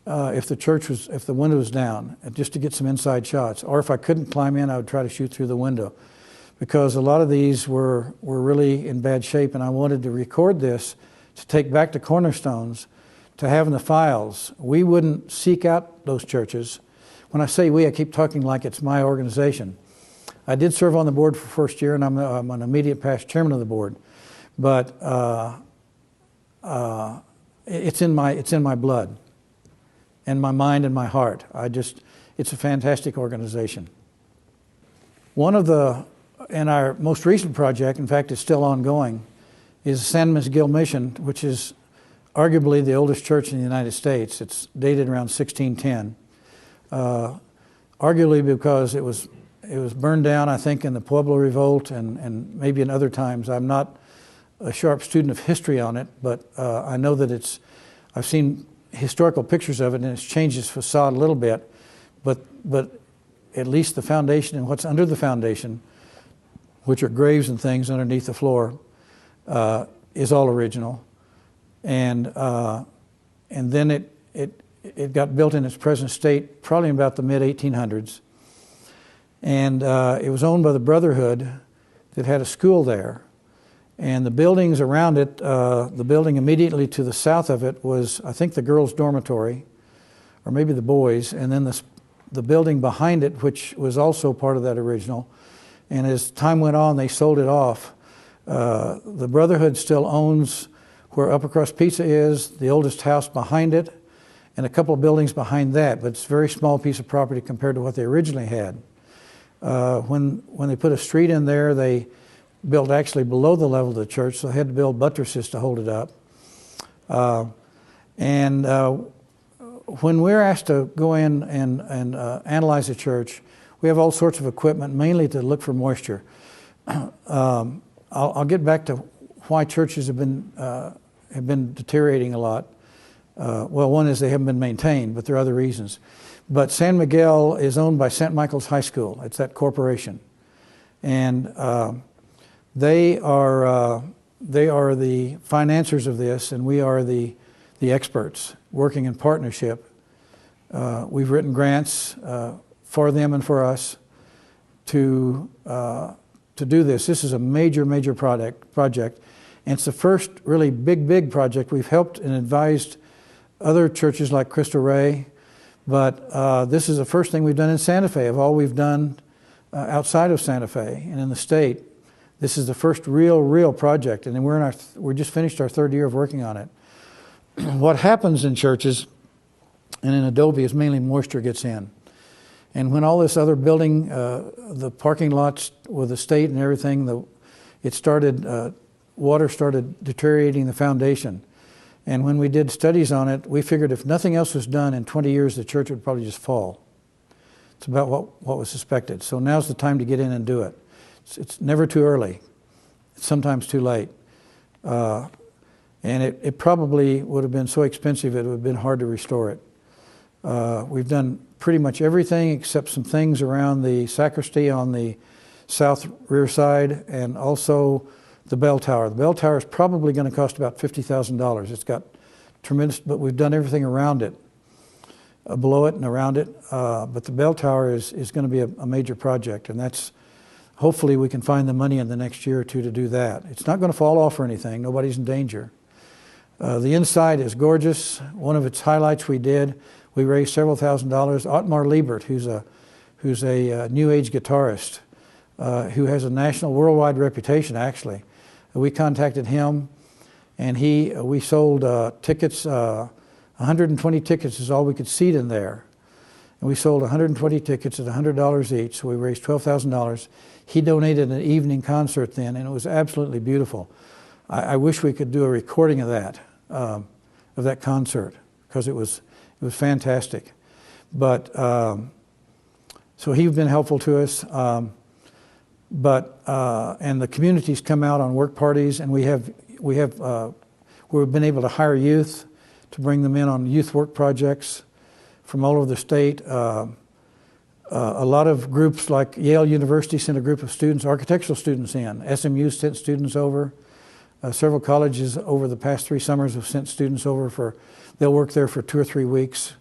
if the window was down, just to get some inside shots. Or if I couldn't climb in, I would try to shoot through the window, because a lot of these were really in bad shape, and I wanted to record this to take back to Cornerstones, to have in the files. We wouldn't seek out those churches. When I say we, I keep talking like it's my organization. I did serve on the board for first year, and I'm an immediate past chairman of the board. But it's in my blood, and my mind and my heart. It's a fantastic organization. In our most recent project, in fact, it's still ongoing, is San Miguel Mission, which is arguably the oldest church in the United States. It's dated around 1610. Arguably because it was burned down, I think, in the Pueblo Revolt and maybe in other times. I'm not a sharp student of history on it, but I know that I've seen historical pictures of it, and it's changed its facade a little bit, but at least the foundation and what's under the foundation, which are graves and things underneath the floor, is all original. And then it got built in its present state probably in about the mid-1800s. And it was owned by the Brotherhood that had a school there. And the buildings around it, the building immediately to the south of it was, I think, the girls' dormitory, or maybe the boys', and then the building behind it, which was also part of that original. And as time went on, they sold it off. The Brotherhood still owns where Upper Crust Pizza is, the oldest house behind it, and a couple of buildings behind that, but it's a very small piece of property compared to what they originally had. When they put a street in there, they built actually below the level of the church, so they had to build buttresses to hold it up. When we're asked to go in and analyze a church, we have all sorts of equipment, mainly to look for moisture. I'll get back to why churches have been deteriorating a lot. Well, one is they haven't been maintained, but there are other reasons. But San Miguel is owned by St. Michael's High School. It's that corporation, and they are the financiers of this, and we are the experts working in partnership. We've written grants for them and for us to do this. This is a major project, and it's the first really big project. We've helped and advised other churches like Cristo Rey, but this is the first thing we've done in Santa Fe of all we've done outside of Santa Fe and in the state. This is the first real project, and then we're just finished our third year of working on it. What happens in churches and in Adobe is mainly moisture gets in. And when all this other building, the parking lots with the state and everything, water started deteriorating the foundation. And when we did studies on it, we figured if nothing else was done in 20 years, the church would probably just fall. It's about what was suspected. So now's the time to get in and do it. It's never too early. It's sometimes too late. And it probably would have been so expensive it would have been hard to restore it. We've done pretty much everything except some things around the sacristy on the south rear side, and also the bell tower. The bell tower is probably going to cost about $50,000. It's got tremendous, but we've done everything around it, below it and around it. But the bell tower is going to be a major project, and that's, hopefully we can find the money in the next year or two to do that. It's not going to fall off or anything. Nobody's in danger. The inside is gorgeous. One of its highlights we raised several $1,000s. Otmar Liebert, who's a New Age guitarist, who has a national, worldwide reputation, actually. We contacted him, and we sold tickets. 120 tickets is all we could seat in there. And we sold 120 tickets at $100 each, so we raised $12,000. He donated an evening concert then, and it was absolutely beautiful. I wish we could do a recording of that concert, because it was fantastic. But so he's been helpful to us. And the community's come out on work parties, and we've been able to hire youth to bring them in on youth work projects from all over the state. A lot of groups like Yale University sent a group of students, architectural students in. SMU sent students over. Several colleges over the past 3 summers have sent students over they'll work there for 2 or 3 weeks,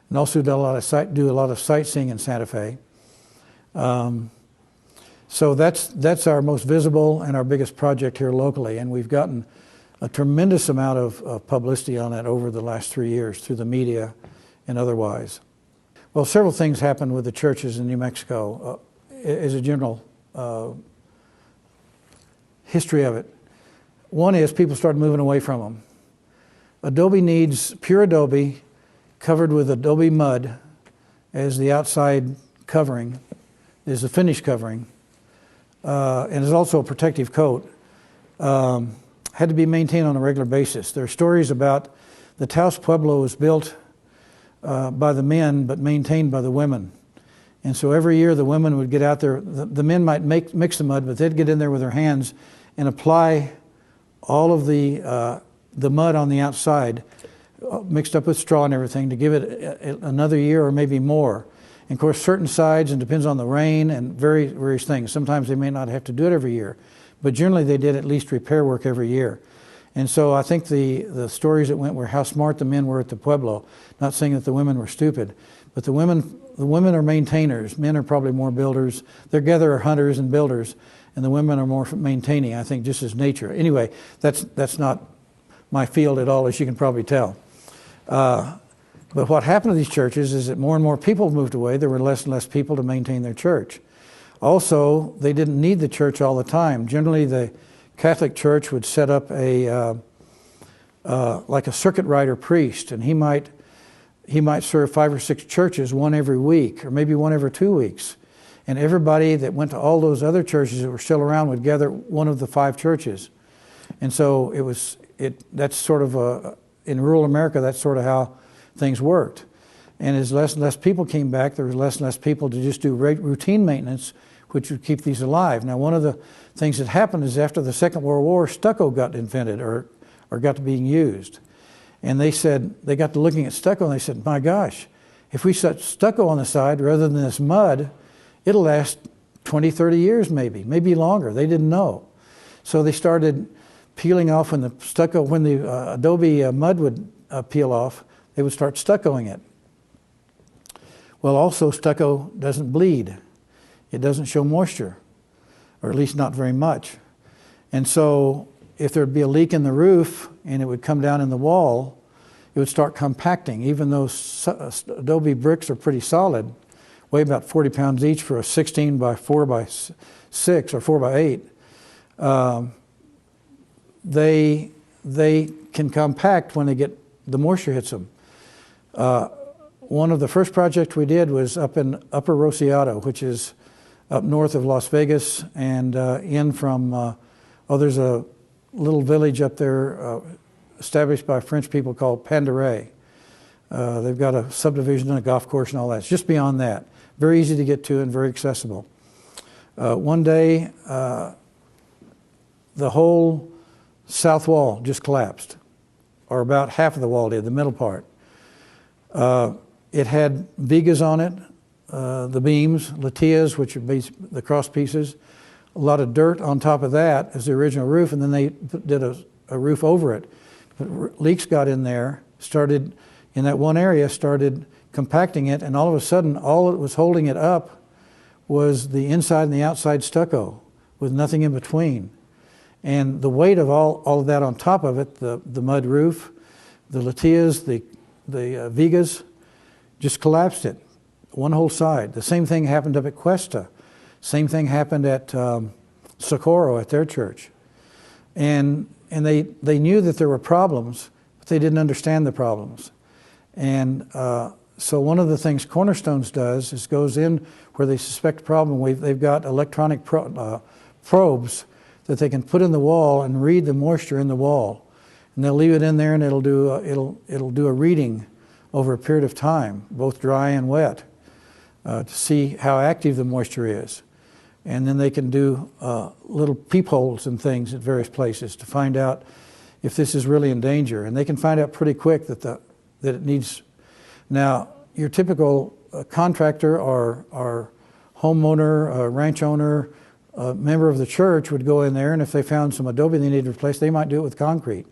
and also do a lot of sightseeing in Santa Fe. So that's our most visible and our biggest project here locally, and we've gotten a tremendous amount of publicity on it over the last 3 years through the media and otherwise. Well, several things happened with the churches in New Mexico as a general history of it. One is people started moving away from them. Adobe needs pure Adobe covered with Adobe mud as the outside covering, is the finish covering, and is also a protective coat. Had to be maintained on a regular basis. There are stories about the Taos Pueblo was built by the men but maintained by the women. And so every year the women would get out there, the men might mix the mud, but they'd get in there with their hands and apply all of the mud on the outside, mixed up with straw and everything, to give it another year or maybe more. And of course, certain sides, and depends on the rain and various things. Sometimes they may not have to do it every year, but generally they did at least repair work every year. And so I think the stories that went were how smart the men were at the Pueblo. Not saying that the women were stupid, but the women are maintainers. Men are probably more builders. They together are hunters and builders, and the women are more maintaining, I think, just as nature. Anyway, that's not my field at all, as you can probably tell. But what happened to these churches is that more and more people moved away. There were less and less people to maintain their church. Also, they didn't need the church all the time. Generally, the Catholic Church would set up like a circuit rider priest, and he might serve 5 or 6 churches, one every week, or maybe one every 2 weeks. And everybody that went to all those other churches that were still around would gather one of the 5 churches. And so that's sort of in rural America, that's sort of how things worked. And as less and less people came back, there was less and less people to just do routine maintenance, which would keep these alive. Now, one of the things that happened is after the Second World War, stucco got invented or got to being used. And they got to looking at stucco, and they said, my gosh, if we set stucco on the side rather than this mud, it'll last 20, 30 years maybe longer. They didn't know. So they started peeling off when the Adobe mud would peel off, they would start stuccoing it. Well, also stucco doesn't bleed. It doesn't show moisture, or at least not very much. And so if there'd be a leak in the roof and it would come down in the wall, it would start compacting. Even though Adobe bricks are pretty solid, weigh about 40 pounds each for a 16 by 4 by 6 or 4 by 8, they can compact when the moisture hits them. One of the first projects we did was up in Upper Rociado, which is up north of Las Vegas, and in from, there's a little village up there established by French people called Pandaray. They've got a subdivision and a golf course and all that. It's just beyond that. Very easy to get to and very accessible. One day, the whole south wall just collapsed, or about half of the wall did, the middle part. It had vigas on it, the beams, latillas, which are the cross pieces, a lot of dirt on top of that as the original roof, and then they did a roof over it. But leaks got in there, started in that one area, started compacting it, and all of a sudden, all that was holding it up was the inside and the outside stucco, with nothing in between. And the weight of all of that on top of it, the mud roof, the latillas, the vigas, just collapsed it, one whole side. The same thing happened up at Cuesta. Same thing happened at Socorro, at their church. And they knew that there were problems, but they didn't understand the problems. And so one of the things Cornerstones does is goes in where they suspect a problem. They've got electronic probes that they can put in the wall and read the moisture in the wall. And they'll leave it in there, and it'll do a reading over a period of time, both dry and wet, to see how active the moisture is. And then they can do little peepholes and things at various places to find out if this is really in danger. And they can find out pretty quick that it needs. Now, your typical contractor or homeowner, ranch owner, member of the church would go in there, and if they found some adobe they needed replaced, they might do it with concrete.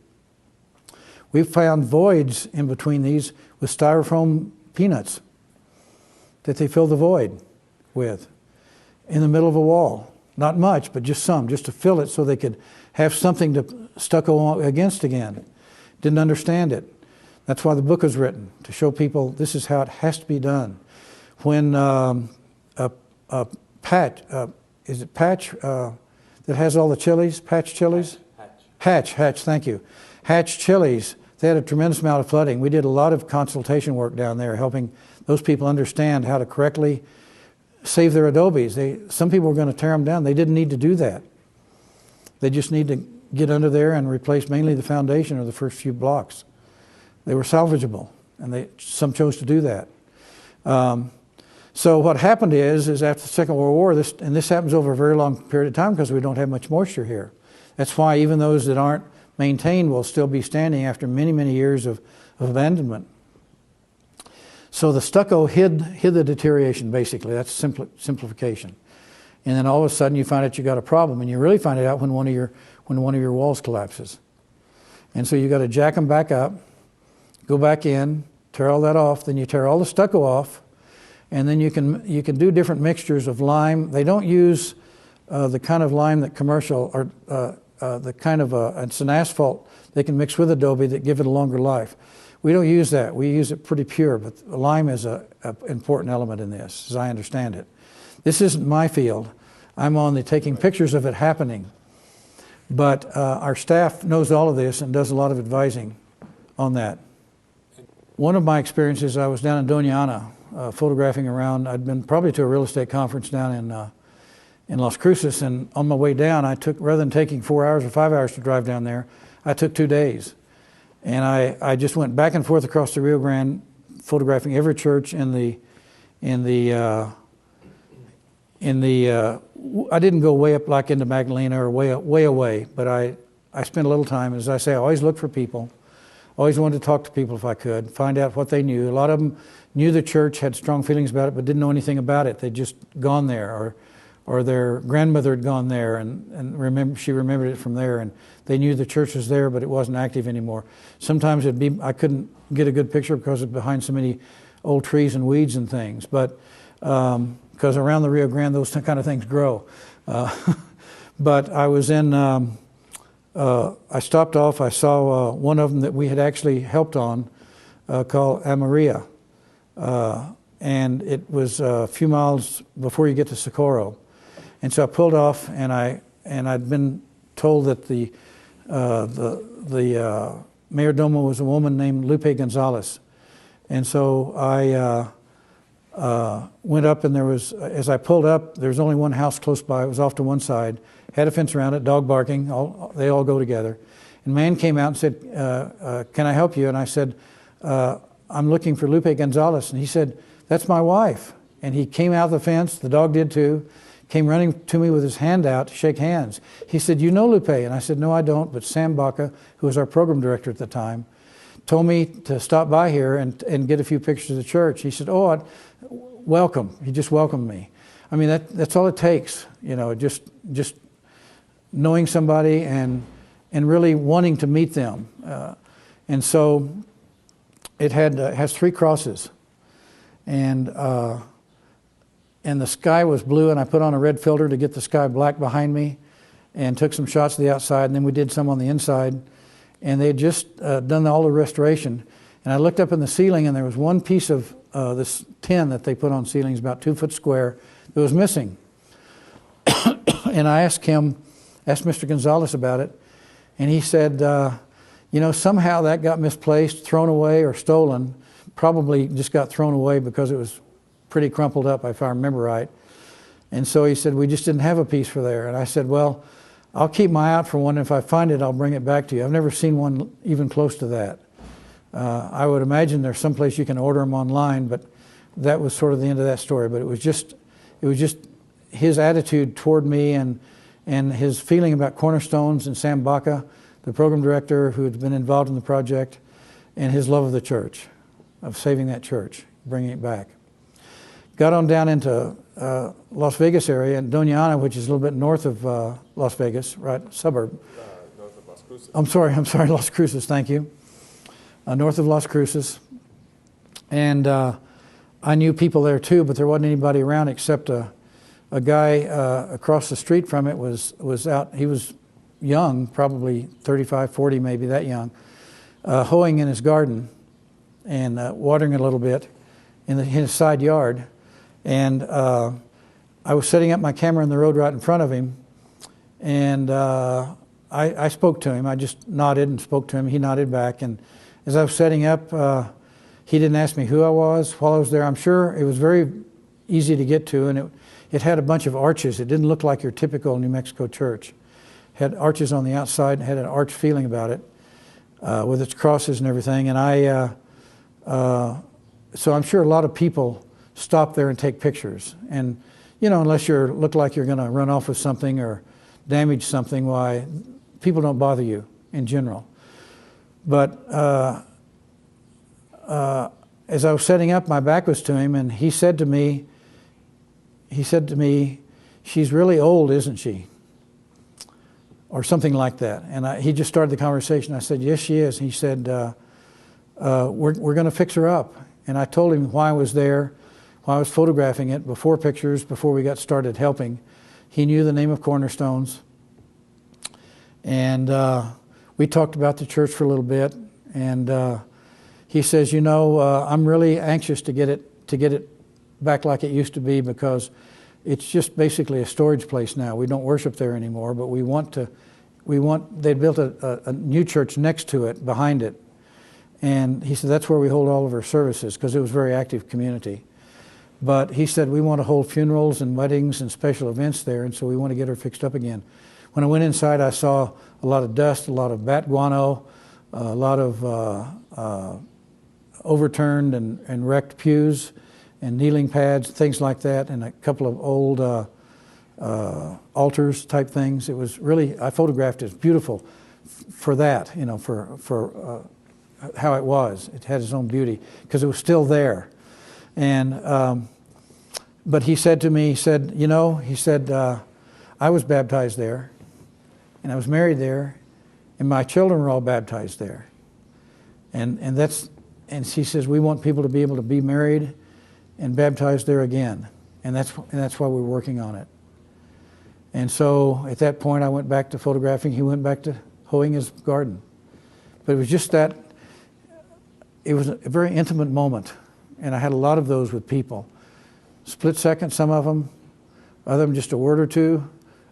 We've found voids in between these with styrofoam peanuts that they fill the void with in the middle of a wall. Not much, but just some, just to fill it so they could have something to stucco against again. Didn't understand it. That's why the book was written, to show people this is how it has to be done. When a patch, is it Patch that has all the chilies? Patch chilies? Hatch, thank you. Hatch chilies, they had a tremendous amount of flooding. We did a lot of consultation work down there, helping those people understand how to correctly save their adobes. Some people were going to tear them down. They didn't need to do that. They just need to get under there and replace mainly the foundation or the first few blocks. They were salvageable, and some chose to do that. So what happened is after the Second World War, and this happens over a very long period of time because we don't have much moisture here. That's why even those that aren't maintained will still be standing after many, many years of abandonment. So the stucco hid the deterioration, basically. That's simplification. And then all of a sudden you find out you got a problem, and you really find it out when one of your walls collapses. And so you got to jack them back up, go back in, tear all that off, then you tear all the stucco off, and then you can do different mixtures of lime. They don't use the kind of lime that commercial, or the kind of, it's an asphalt they can mix with adobe that give it a longer life. We don't use that. We use it pretty pure, but lime is an important element in this, as I understand it. This isn't my field. I'm on the taking pictures of it happening. But our staff knows all of this and does a lot of advising on that. One of my experiences, I was down in Doñana photographing around. I'd been probably to a real estate conference down in Las Cruces, and on my way down, I took, rather than taking 4 hours or 5 hours to drive down there, I took 2 days. And I just went back and forth across the Rio Grande, photographing every church I didn't go way up like into Magdalena or way away, but I spent a little time. As I say, I always looked for people. Always wanted to talk to people if I could, find out what they knew. A lot of them knew the church, had strong feelings about it, but didn't know anything about it. They'd just gone there, or their grandmother had gone there, and she remembered it from there, and they knew the church was there, but it wasn't active anymore. Sometimes I couldn't get a good picture because it's behind so many old trees and weeds and things, but because around the Rio Grande those kind of things grow. But I was in, I stopped off, I saw one of them that we had actually helped on called Amaria. And it was a few miles before you get to Socorro. And so I pulled off, and I'd been told that the mayordomo was a woman named Lupe Gonzalez. And so I went up, and as I pulled up, there was only one house close by. It was off to one side, had a fence around it, dog barking, they all go together. And a man came out and said, can I help you? And I said, I'm looking for Lupe Gonzalez. And he said, that's my wife. And he came out of the fence, the dog did too. came running to me with his hand out to shake hands. He said, "You know Lupe?" And I said, "No, I don't, but Sam Baca, who was our program director at the time, told me to stop by here and get a few pictures of the church." He said, "Oh, welcome." He just welcomed me. I mean, that's all it takes, just knowing somebody and really wanting to meet them. And so it has 3 crosses, and the sky was blue, and I put on a red filter to get the sky black behind me, and took some shots of the outside, and then we did some on the inside, and they had just done all the restoration. And I looked up in the ceiling, and there was one piece of this tin that they put on ceilings, about 2 foot square, that was missing. And I asked Mr. Gonzalez about it, and he said, somehow that got misplaced, thrown away, or stolen. Probably just got thrown away because it was pretty crumpled up, if I remember right. And so he said, "We just didn't have a piece for there." And I said, "Well, I'll keep my eye out for one. If I find it, I'll bring it back to you." I've never seen one even close to that. I would imagine there's someplace you can order them online, but that was sort of the end of that story. But it was just his attitude toward me and his feeling about Cornerstones and Sam Baca, the program director who had been involved in the project, and his love of the church, of saving that church, bringing it back. Got on down into Las Vegas area, and Doñana, which is a little bit north of Las Vegas, right, suburb. North of Las Cruces. I'm sorry, Las Cruces, thank you. North of Las Cruces. And I knew people there too, but there wasn't anybody around except a guy across the street from it was out. He was young, probably 35, 40, maybe that young, hoeing in his garden and watering it a little bit in his side yard. And I was setting up my camera in the road right in front of him, and I spoke to him. I just nodded and spoke to him. He nodded back, and as I was setting up, he didn't ask me who I was while I was there. I'm sure it was very easy to get to, and it had a bunch of arches. It didn't look like your typical New Mexico church. It had arches on the outside, and had an arch feeling about it, with its crosses and everything. And so I'm sure a lot of people stop there and take pictures. And, unless you look like you're going to run off with something or damage something, why, people don't bother you in general. But as I was setting up, my back was to him, and he said to me, "She's really old, isn't she?" Or something like that. And he just started the conversation. I said, "Yes, she is." He said, we're going to fix her up. And I told him why I was there, why I was photographing it, before pictures, before we got started helping. He knew the name of Cornerstones. And we talked about the church for a little bit. And he says, I'm really anxious to get it back like it used to be, because it's just basically a storage place now. We don't worship there anymore, but they built a new church next to it, behind it. And he said, that's where we hold all of our services, because it was a very active community. But he said, we want to hold funerals and weddings and special events there, and so we want to get her fixed up again. When I went inside, I saw a lot of dust, a lot of bat guano, a lot of overturned and wrecked pews and kneeling pads, things like that, and a couple of old altars type things. It was really, I photographed it. It's beautiful for that, for how it was. It had its own beauty because it was still there. And but he said to me, I was baptized there, and I was married there, and my children were all baptized there. And he says, we want people to be able to be married and baptized there again. And that's why we're working on it. And so at that point I went back to photographing. He went back to hoeing his garden. But it was just that, it was a very intimate moment. And I had a lot of those with people. Split second, some of them, other of them just a word or two,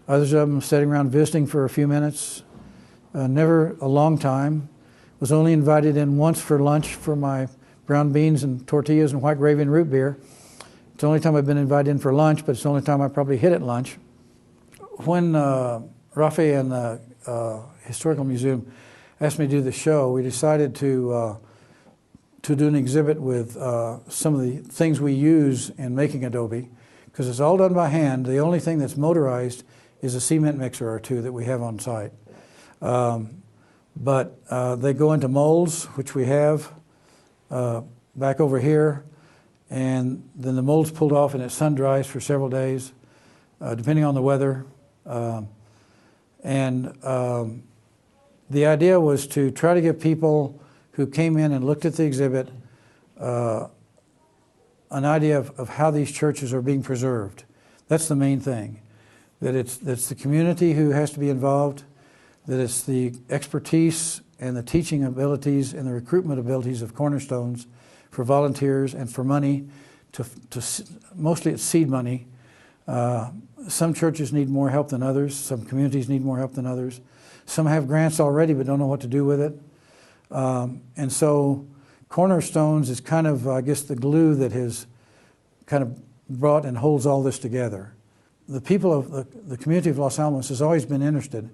others of them sitting around visiting for a few minutes, never a long time. Was only invited in once for lunch for my brown beans and tortillas and white gravy and root beer. It's the only time I've been invited in for lunch, but it's the only time I probably hit at lunch. When Raffi and the Historical Museum asked me to do the show, we decided to do an exhibit with some of the things we use in making Adobe, because it's all done by hand. The only thing that's motorized is a cement mixer or two that we have on site. But they go into molds, which we have back over here, and then the mold's pulled off and it sun dries for several days, depending on the weather. The idea was to try to give people who came in and looked at the exhibit an idea of how these churches are being preserved. That's the main thing. That it's the community who has to be involved, that it's the expertise and the teaching abilities and the recruitment abilities of Cornerstones for volunteers and for money, mostly it's seed money. Some churches need more help than others. Some communities need more help than others. Some have grants already but don't know what to do with it. And so Cornerstones is kind of, I guess, the glue that has kind of brought and holds all this together. The people of the community of Los Alamos has always been interested.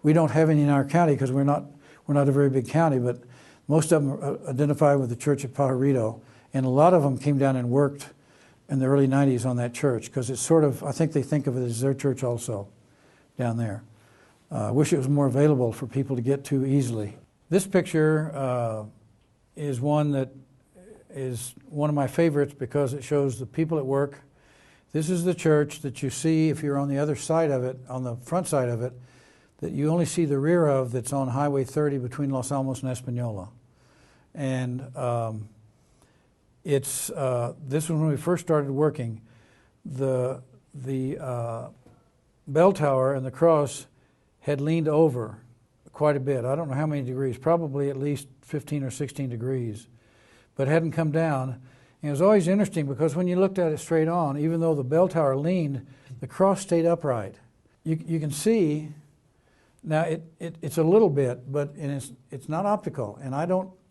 We don't have any in our county because we're not a very big county, but most of them are identified with the church at Pajarito, and a lot of them came down and worked in the early 90s on that church because it's sort of, I think they think of it as their church also down there. I wish it was more available for people to get to easily. This picture is one that is one of my favorites because it shows the people at work. This is the church that you see if you're on the other side of it, on the front side of it, that you only see the rear of that's on Highway 30 between Los Alamos and Espanola. And this was when we first started working. The bell tower and the cross had leaned over quite a bit. I don't know how many degrees, probably at least 15 or 16 degrees, but hadn't come down. And it was always interesting because when you looked at it straight on, even though the bell tower leaned, the cross stayed upright. You can see, now it's a little bit, but it's not optical. And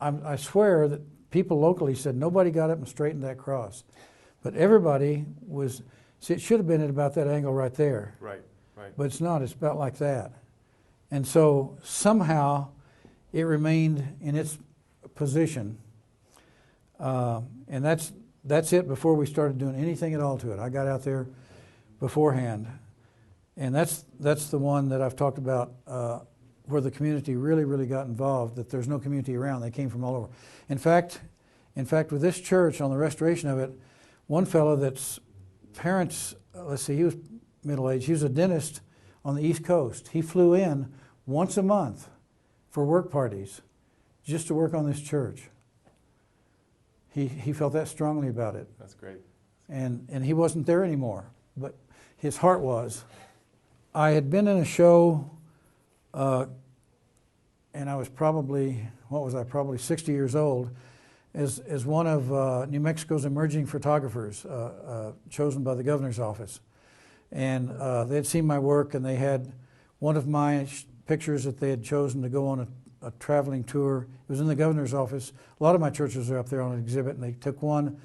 I swear that people locally said nobody got up and straightened that cross. But everybody was, see, it should have been at about that angle right there. Right, right. But it's not, it's about like that. And so somehow it remained in its position. And that's it before we started doing anything at all to it. I got out there beforehand. And that's the one that I've talked about where the community really got involved, that there's no community around. They came from all over. In fact, with this church, on the restoration of it, one fellow that's parents, let's see, he was middle-aged. He was a dentist on the East Coast. He flew in once a month for work parties just to work on this church. He felt that strongly about it. That's great. And he wasn't there anymore, but his heart was. I had been in a show, and I was probably, probably 60 years old, as one of New Mexico's emerging photographers chosen by the governor's office. And they had seen my work, and they had one of my pictures that they had chosen to go on a traveling tour. It was in the governor's office. A lot of my churches are up there on an exhibit, and they took one,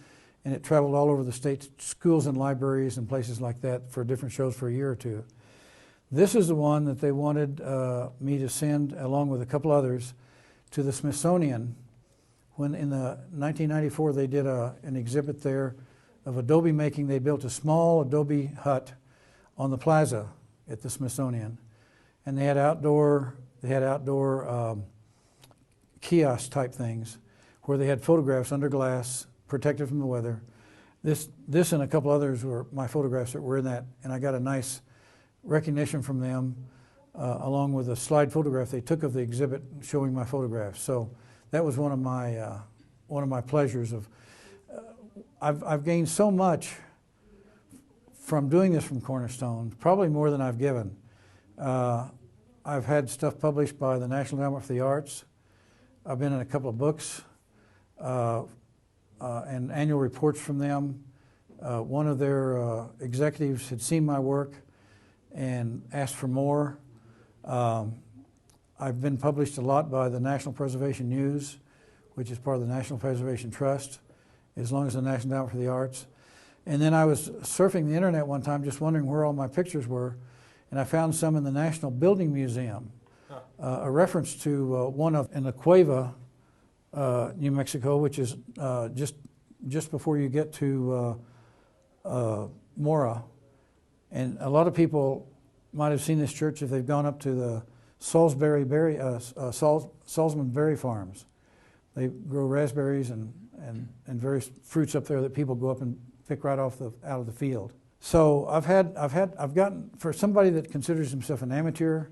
and it traveled all over the state, schools and libraries and places like that for different shows for a year or two. This is the one that they wanted me to send, along with a couple others, to the Smithsonian when in the 1994 they did an exhibit there of adobe making. They built a small adobe hut on the plaza at the Smithsonian, and they had outdoor kiosk type things where they had photographs under glass, protected from the weather. This and a couple others were my photographs that were in that, and I got a nice recognition from them, along with a slide photograph they took of the exhibit showing my photographs. So that was one of my pleasures of. I've gained so much from doing this from Cornerstone, probably more than I've given. I've had stuff published by the National Endowment for the Arts. I've been in a couple of books and annual reports from them. One of their executives had seen my work and asked for more. I've been published a lot by the National Preservation News, which is part of the National Preservation Trust, as long as the National Endowment for the Arts. And then I was surfing the internet one time just wondering where all my pictures were, and I found some in the National Building Museum, a reference to one in La Cueva, New Mexico, which is just before you get to Mora, and a lot of people might have seen this church if they've gone up to the Salsman berry farms. They grow raspberries and various fruits up there that people go up and pick right out of the field. So I've gotten, for somebody that considers himself an amateur,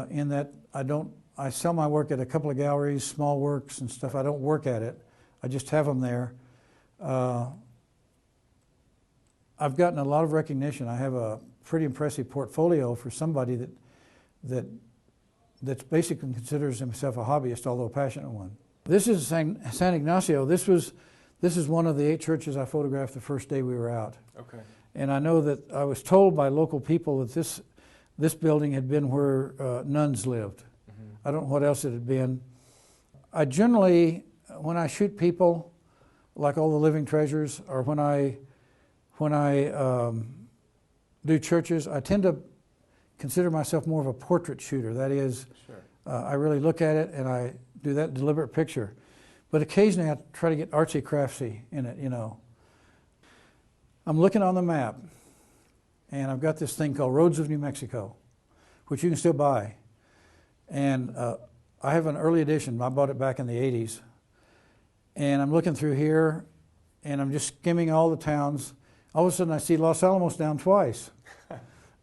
in that I sell my work at a couple of galleries, small works and stuff. I don't work at it. I just have them there. I've gotten a lot of recognition. I have a pretty impressive portfolio for somebody that basically considers himself a hobbyist, although a passionate one. This is San Ignacio. This is one of the 8 churches I photographed the first day we were out. Okay. And I know that I was told by local people that this building had been where nuns lived. I don't know what else it had been. I generally, when I shoot people, like all the living treasures, or when I do churches, I tend to consider myself more of a portrait shooter. That is, Sure. I really look at it and I do that deliberate picture. But occasionally I try to get artsy-craftsy in it, you know. I'm looking on the map, and I've got this thing called Roads of New Mexico, which you can still buy. And I have an early edition. I bought it back in the 80s. And I'm looking through here, and I'm just skimming all the towns. All of a sudden, I see Los Alamos down twice.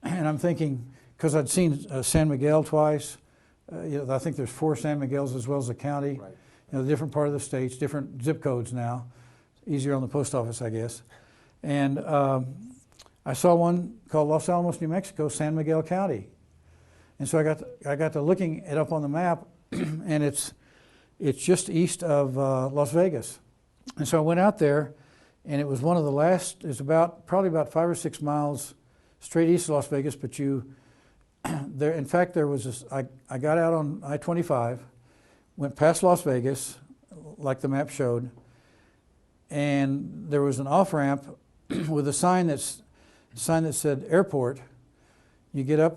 And I'm thinking, because I'd seen San Miguel twice, I think there's 4 San Miguels as well as a county. Right. Different part of the states, different zip codes now. Easier on the post office, I guess. And I saw one called Los Alamos, New Mexico, San Miguel County. And so I got to looking it up on the map, and it's just east of Las Vegas. And so I went out there, and it was one of the last. It's probably about 5 or 6 miles straight east of Las Vegas. But there, in fact, there was this. I got out on I-25, went past Las Vegas, like the map showed, and there was an off-ramp with a sign that said airport. You get up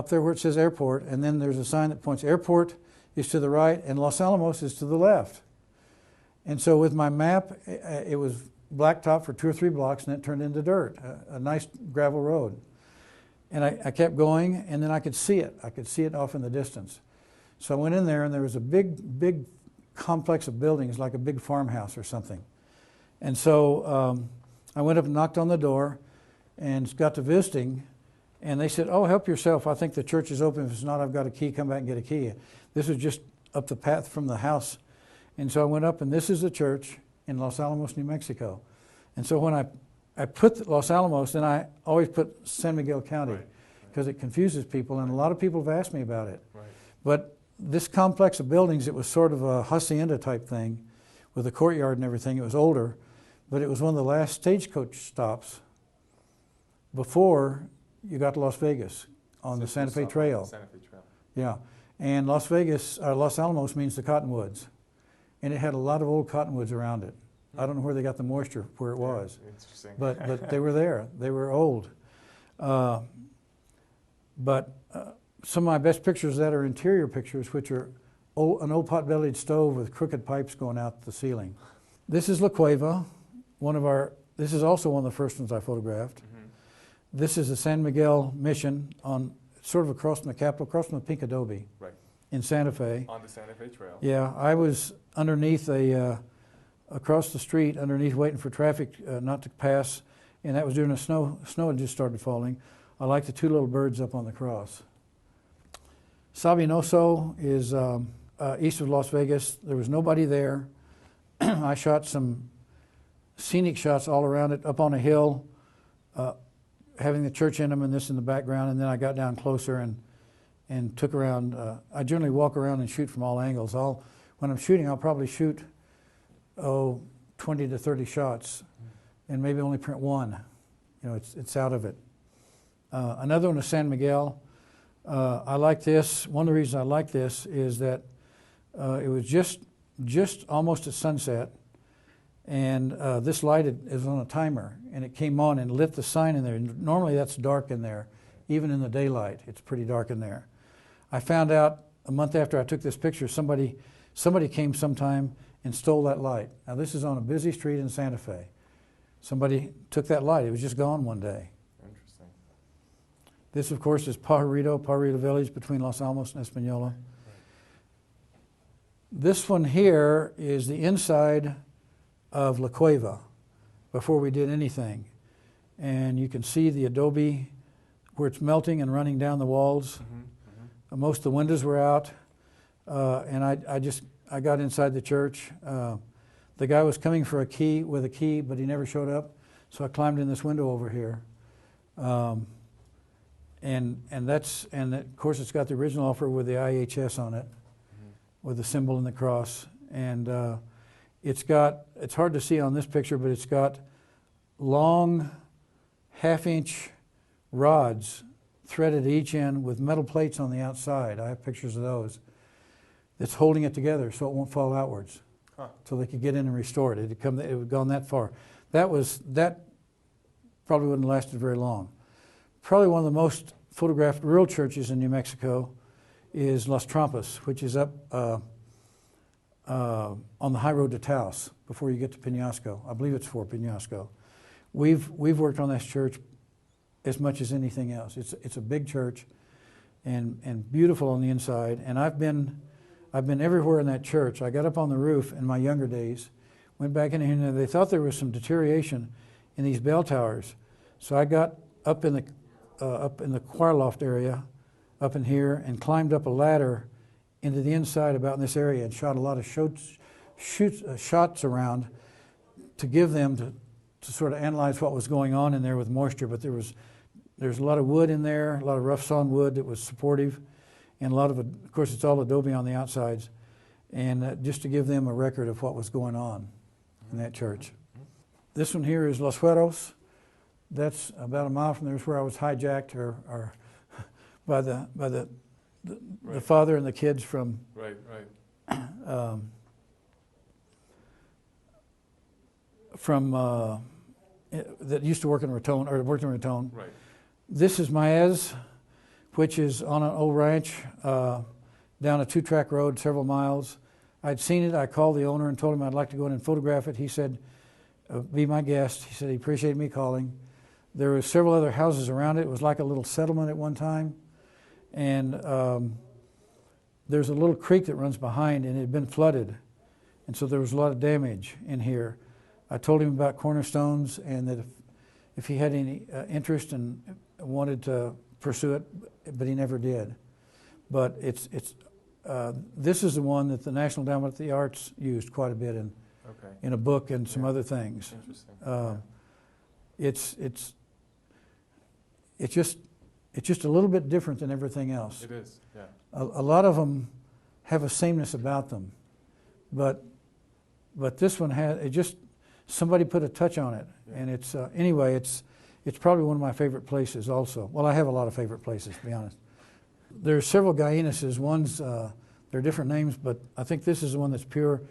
there where it says airport, and then there's a sign that points airport is to the right and Los Alamos is to the left. And so with my map, it was blacktop for 2 or 3 blocks, and it turned into dirt, a nice gravel road. And I kept going, and then I could see it. I could see it off in the distance. So I went in there, and there was a big complex of buildings, like a big farmhouse or something. And so I went up and knocked on the door and got to visiting, and they said, "Oh, help yourself. I think the church is open. If it's not, I've got a key. Come back and get a key." This was just up the path from the house. And so I went up, and this is the church in Los Alamos, New Mexico. And so when I put Los Alamos, then I always put San Miguel County, because it confuses people, and a lot of people have asked me about it. Right. But this complex of buildings, it was sort of a hacienda type thing with a courtyard and everything. It was older, but it was one of the last stagecoach stops before you got to Las Vegas on the Santa Fe Trail. Santa Fe Trail. Yeah, and Los Alamos means the cottonwoods, and it had a lot of old cottonwoods around it. I don't know where they got the moisture where it was, Interesting. but they were there. They were old. But some of my best pictures that are interior pictures, which are an old pot-bellied stove with crooked pipes going out the ceiling. This is La Cueva, this is also one of the first ones I photographed. Mm-hmm. This is the San Miguel Mission sort of across from the Capitol, across from the pink Adobe. Right. In Santa Fe. On the Santa Fe Trail. Yeah, I was underneath across the street, underneath waiting for traffic not to pass, and that was during the snow. Snow had just started falling. I like the 2 little birds up on the cross. Sabinoso is east of Las Vegas. There was nobody there. I shot some scenic shots all around it, up on a hill, having the church in them and this in the background, and then I got down closer and took around. I generally walk around and shoot from all angles. When I'm shooting, I'll probably shoot 20 to 30 shots, and maybe only print 1. It's out of it. Another one is San Miguel. I like this. One of the reasons I like this is that it was just almost at sunset, and this light is on a timer, and it came on and lit the sign in there. Normally that's dark in there, even in the daylight. It's pretty dark in there. I found out a month after I took this picture, somebody came sometime and stole that light. Now this is on a busy street in Santa Fe. Somebody took that light. It was just gone one day. Interesting. This, of course, is Pajarito Village between Los Alamos and Española. Right. This one here is the inside of La Cueva before we did anything. And you can see the adobe where it's melting and running down the walls. Most of the windows were out. And I got inside the church. The guy was coming for a key, but he never showed up. So I climbed in this window over here. And of course it's got the original offer with the IHS on it, with the symbol and the cross. And it's hard to see on this picture, but it's got long 1/2-inch rods threaded each end with metal plates on the outside. I have pictures of those. That's holding it together so it won't fall outwards. So they could get in and restore it. It had gone that far. That probably wouldn't have lasted very long. Probably one of the most photographed real churches in New Mexico is Las Trampas, which is up on the high road to Taos before you get to Penasco. I believe it's for Penasco. We've worked on this church as much as anything else. It's a big church and beautiful on the inside. And I've been everywhere in that church. I got up on the roof in my younger days, went back in here, and they thought there was some deterioration in these bell towers. So I got up in the choir loft area, up in here, and climbed up a ladder into the inside about in this area and shot a lot of shots around to give them to sort of analyze what was going on in there with moisture. But there's a lot of wood in there, a lot of rough sawn wood that was supportive. And a lot of course, it's all adobe on the outsides. And just to give them a record of what was going on in that church. This one here is Los Fueros. That's about a mile from there is where I was hijacked or by the father and the kids from that used to work in Raton, or worked in Raton. Right. This is Maez, which is on an old ranch down a 2-track road several miles. I'd seen it. I called the owner and told him I'd like to go in and photograph it. He said, be my guest. He said he appreciated me calling. There were several other houses around it. It was like a little settlement at one time. And there's a little creek that runs behind, and it had been flooded. And so there was a lot of damage in here. I told him about cornerstones and that if he had any interest and wanted to pursue it, but he never did. But this is the one that the National Endowment of the Arts used quite a bit in a book and some other things. Interesting. It's just a little bit different than everything else. It is, yeah. A lot of them have a sameness about them, but this one somebody put a touch on it, and it's anyway. It's probably one of my favorite places also. Well, I have a lot of favorite places, to be honest. There's several Gallinuses. One's, they're different names, but I think this is the one that's pure.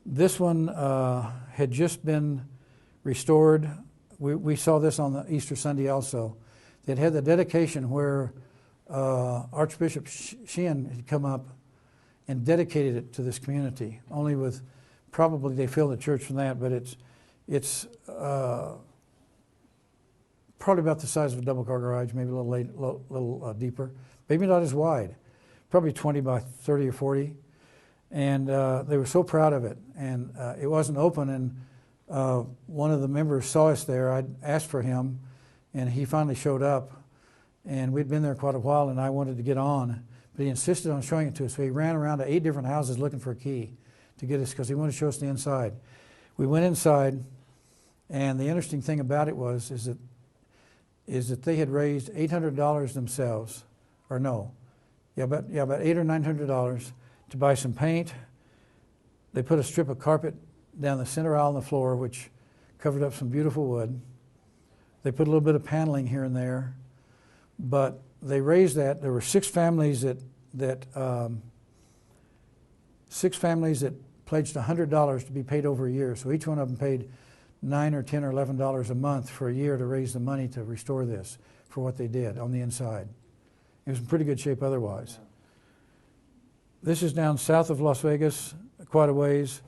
This one had just been restored. We saw this on the Easter Sunday also. It had the dedication where Archbishop Sheehan had come up and dedicated it to this community, only with, probably they filled the church from that, but it's probably about the size of a double-car garage, maybe a little deeper, maybe not as wide, probably 20 by 30 or 40. And they were so proud of it. And it wasn't open, and one of the members saw us there. I'd asked for him, and he finally showed up. And we'd been there quite a while, and I wanted to get on, but he insisted on showing it to us. So he ran around to 8 different houses looking for a key to get us, because he wanted to show us the inside. We went inside, and the interesting thing about it is that they had raised $800 themselves, or no, about $800 or $900 to buy some paint. They put a strip of carpet down the center aisle on the floor, which covered up some beautiful wood. They put a little bit of paneling here and there, but they raised that. There were 6 families that pledged $100 to be paid over a year. So each one of them paid $9 or $10 or $11 a month for a year to raise the money to restore this for what they did on the inside. It was in pretty good shape otherwise. Yeah. This is down south of Las Vegas, quite a ways.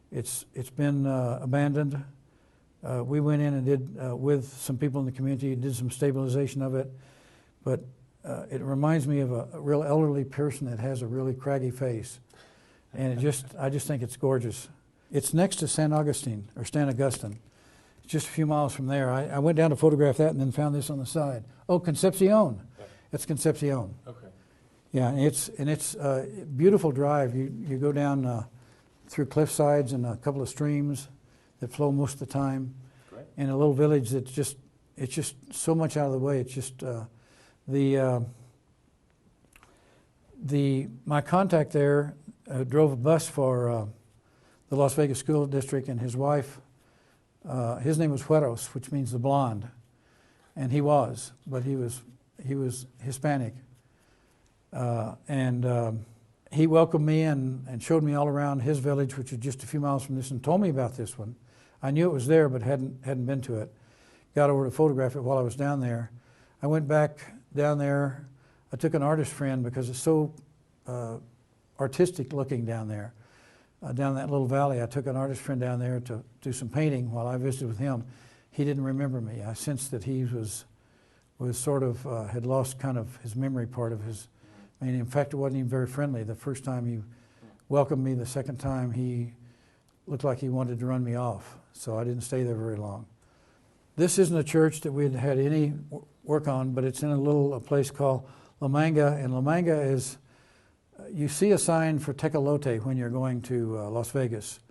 It's been abandoned. We went in and did, with some people in the community, did some stabilization of it. But it reminds me of a real elderly person that has a really craggy face. And I just think it's gorgeous. It's next to San Augustine, or Stan Augustine. It's just a few miles from there. I went down to photograph that and then found this on the side. Oh, Concepcion. Yeah. That's Concepcion. Okay. Yeah, and it's a beautiful drive. You go down through cliff sides and a couple of streams that flow most of the time. Great. In a little village that's just, it's just so much out of the way. It's just my contact there drove a bus for the Las Vegas School District, and his wife, his name was Hueros, which means the blonde, and he was, but he was Hispanic, and he welcomed me and showed me all around his village, which is just a few miles from this, and told me about this one. I knew it was there, but hadn't been to it. Got over to photograph it while I was down there. I went back down there. I took an artist friend because it's so artistic looking down there. Down that little valley, I took an artist friend down there to do some painting while I visited with him. He didn't remember me. I sensed that he was sort of, had lost kind of his memory part of his, I mean, in fact, it wasn't even very friendly. The first time he welcomed me, the second time he looked like he wanted to run me off. So I didn't stay there very long. This isn't a church that we had any work on, but it's in a place called La Manga, and La Manga is, you see a sign for Tecolote when you're going to Las Vegas,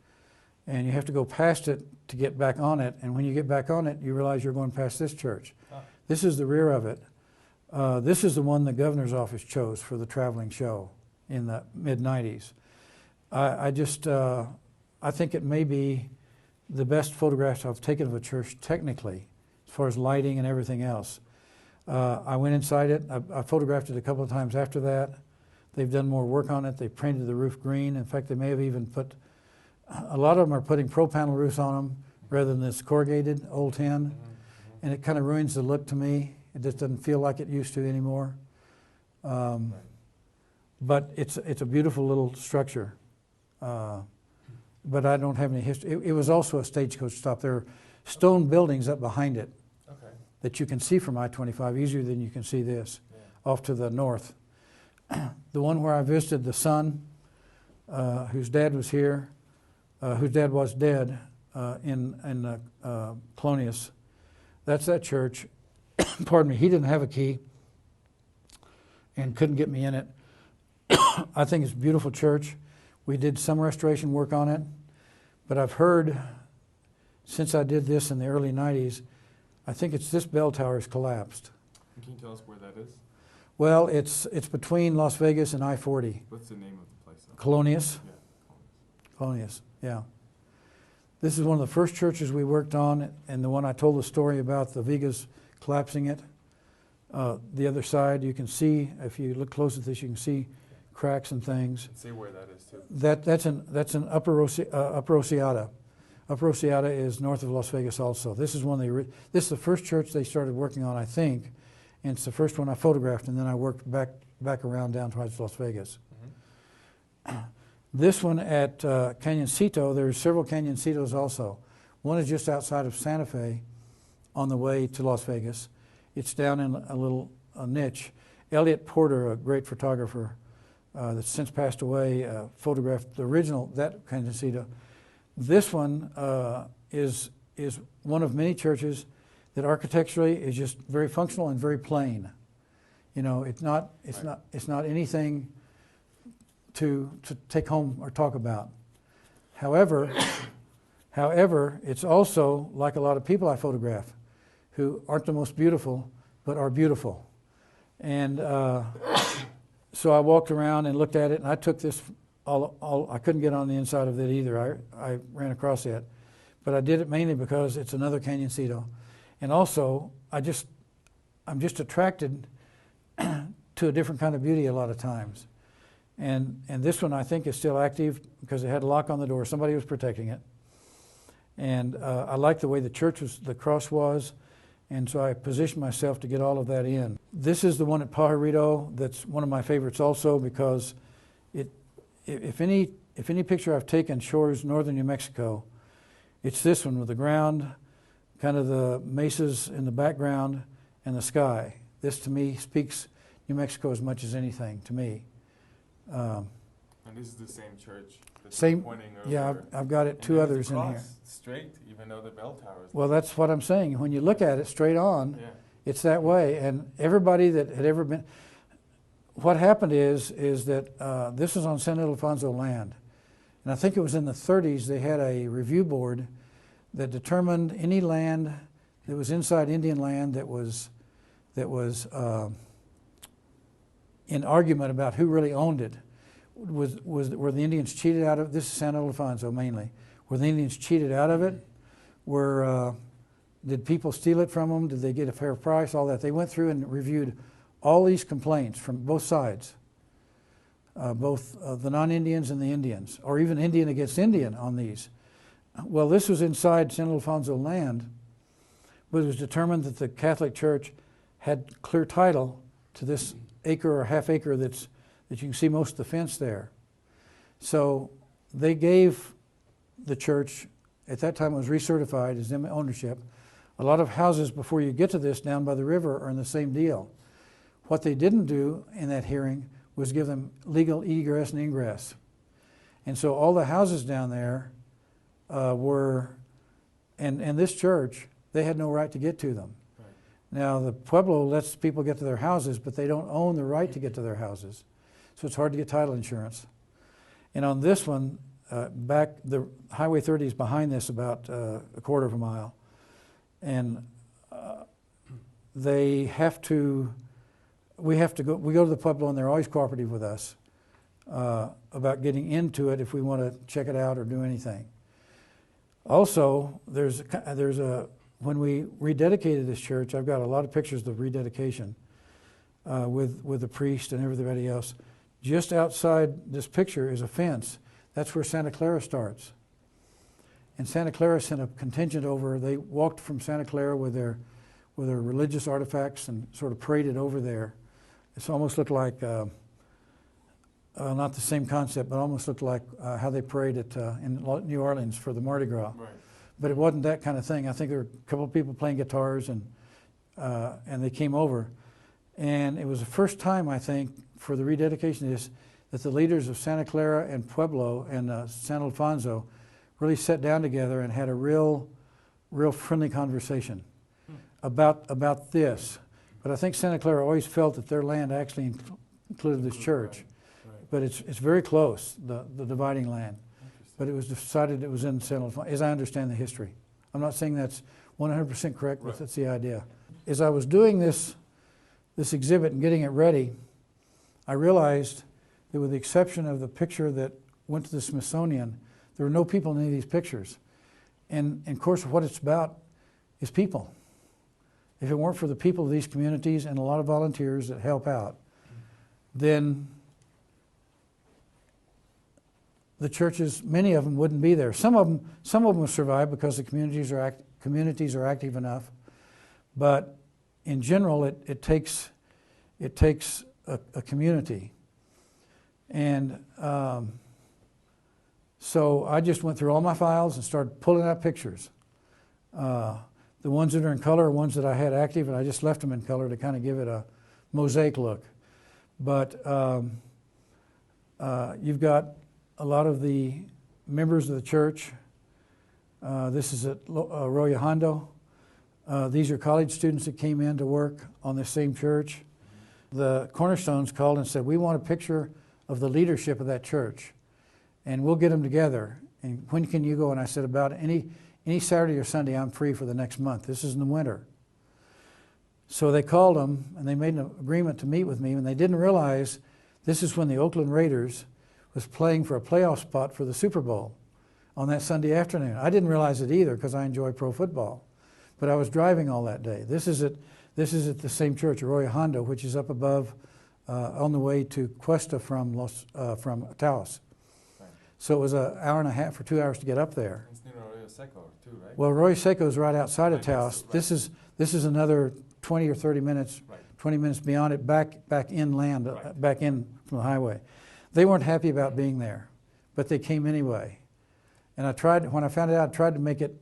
and you have to go past it to get back on it, and when you get back on it, you realize you're going past this church. Ah. This is the rear of it. This is the one the governor's office chose for the traveling show in the mid-90s. I think it may be the best photographs I've taken of a church technically, as far as lighting and everything else. I went inside it. I photographed it a couple of times after that. They've done more work on it. They painted the roof green. In fact, they may have even put, a lot of them are putting pro panel roofs on them rather than this corrugated old tin. Mm-hmm. And it kind of ruins the look to me. It just doesn't feel like it used to anymore. But it's a beautiful little structure. But I don't have any history. It was also a stagecoach stop. There are stone buildings up behind it that you can see from I-25 easier than you can see this, off to the north. The one where I visited the son, whose dad was here, whose dad was dead in Colonius, that's that church. Pardon me, he didn't have a key and couldn't get me in it. I think it's a beautiful church. We did some restoration work on it, but I've heard, since I did this in the early 90s, I think it's this bell tower has collapsed. Can you tell us where that is? Well, it's between Las Vegas and I-40. What's the name of the place? Colonius. Yeah, Colonius, yeah. This is one of the first churches we worked on, and the one I told the story about the Vigas collapsing it. The other side, you can see, if you look close at this, you can see cracks and things. See where that is too. That's an Upper Osiata. Upper Osiata is north of Las Vegas also. This is this is the first church they started working on, I think, and it's the first one I photographed, and then I worked back around down towards Las Vegas. Mm-hmm. This one at Cañoncito, there's several Cañoncitos also. One is just outside of Santa Fe on the way to Las Vegas. It's down in a little niche. Elliot Porter, a great photographer that's since passed away, photographed the original, that Cañoncito. This one is one of many churches that architecturally is just very functional and very plain. You know, it's not anything to take home or talk about. However, it's also like a lot of people I photograph who aren't the most beautiful, but are beautiful. And so I walked around and looked at it, and I took this I couldn't get on the inside of it either. I ran across it. But I did it mainly because it's another Cañoncito. And also, I'm just attracted to a different kind of beauty a lot of times. And this one I think is still active because it had a lock on the door. Somebody was protecting it. And I like the way the cross was. And so I positioned myself to get all of that in. This is the one at Pajarito that's one of my favorites also because if any picture I've taken shores northern New Mexico, it's this one with the ground, kind of the mesas in the background and the sky. This to me speaks New Mexico as much as anything to me. And this is the same church that Same, you're pointing over. yeah, I've got it, two there's others a in cross here. straight, even though the bell tower is. Well, that's what I'm saying. When you look at it straight on, Yeah. it's that way. And everybody that had ever been, what happened is that this was on San Ildefonso land. And I think it was in the 30s they had a review board that determined any land that was inside Indian land that was in argument about who really owned it. Were the Indians cheated out of, this is San Ildefonso mainly, were the Indians cheated out of it? Did people steal it from them? Did they get a fair price? All that. They went through and reviewed all these complaints from both sides, both the non-Indians and the Indians, or even Indian against Indian on these. Well, this was inside San Ildefonso land, but it was determined that the Catholic Church had clear title to this acre or half acre that you can see most of the fence there. So they gave the church, at that time it was recertified as ownership. A lot of houses before you get to this down by the river are in the same deal. What they didn't do in that hearing was give them legal egress and ingress. And so all the houses down there and this church, they had no right to get to them. Right. Now the Pueblo lets people get to their houses, but they don't own the right to get to their houses. So it's hard to get title insurance. And on this one, the Highway 30 is behind this about a quarter of a mile. And we go to the Pueblo, and they're always cooperative with us about getting into it if we want to check it out or do anything. Also, when we rededicated this church, I've got a lot of pictures of rededication with the priest and everybody else. Just outside this picture is a fence. That's where Santa Clara starts. And Santa Clara sent a contingent over. They walked from Santa Clara with their religious artifacts and sort of paraded over there. It almost looked like, not the same concept, but almost looked like how they parade in New Orleans for the Mardi Gras. Right. But it wasn't that kind of thing. I think there were a couple of people playing guitars, and they came over. And it was the first time, I think, for the rededication of this, that the leaders of Santa Clara and Pueblo and San Alfonso really sat down together and had a real friendly conversation about this. But I think Santa Clara always felt that their land actually included this church. Right. But it's very close, the dividing land. But it was decided it was in San Alfonso, as I understand the history. I'm not saying that's 100% correct, but that's the idea. As I was doing this exhibit and getting it ready, I realized that with the exception of the picture that went to the Smithsonian, there were no people in any of these pictures. And of course, what it's about is people. If it weren't for the people of these communities and a lot of volunteers that help out, then the churches, many of them wouldn't be there. Some of them will survive because the communities are active enough. But in general, it takes a community. And so I just went through all my files and started pulling out pictures. The ones that are in color are ones that I had active, and I just left them in color to kind of give it a mosaic look. But you've got a lot of the members of the church. This is at Arroyo Hondo. These are college students that came in to work on this same church. The Cornerstones called and said, we want a picture of the leadership of that church, and we'll get them together. And when can you go? And I said, about any Saturday or Sunday, I'm free for the next month. This is in the winter. So they called them, and they made an agreement to meet with me, and they didn't realize this is when the Oakland Raiders was playing for a playoff spot for the Super Bowl on that Sunday afternoon. I didn't realize it either because I enjoy pro football, but I was driving all that day. This is at the same church, Arroyo Hondo, which is up above on the way to Cuesta from Taos. Right. So it was an hour and a half or 2 hours to get up there. It's near Arroyo Seco too, right? Well, Arroyo Seco is right outside of Right, Taos. right. This is another 20 or 30 minutes, Right. 20 minutes beyond it, back inland, Right. back in from the highway. They weren't happy about being there, but they came anyway. And when I found it out, I tried to make it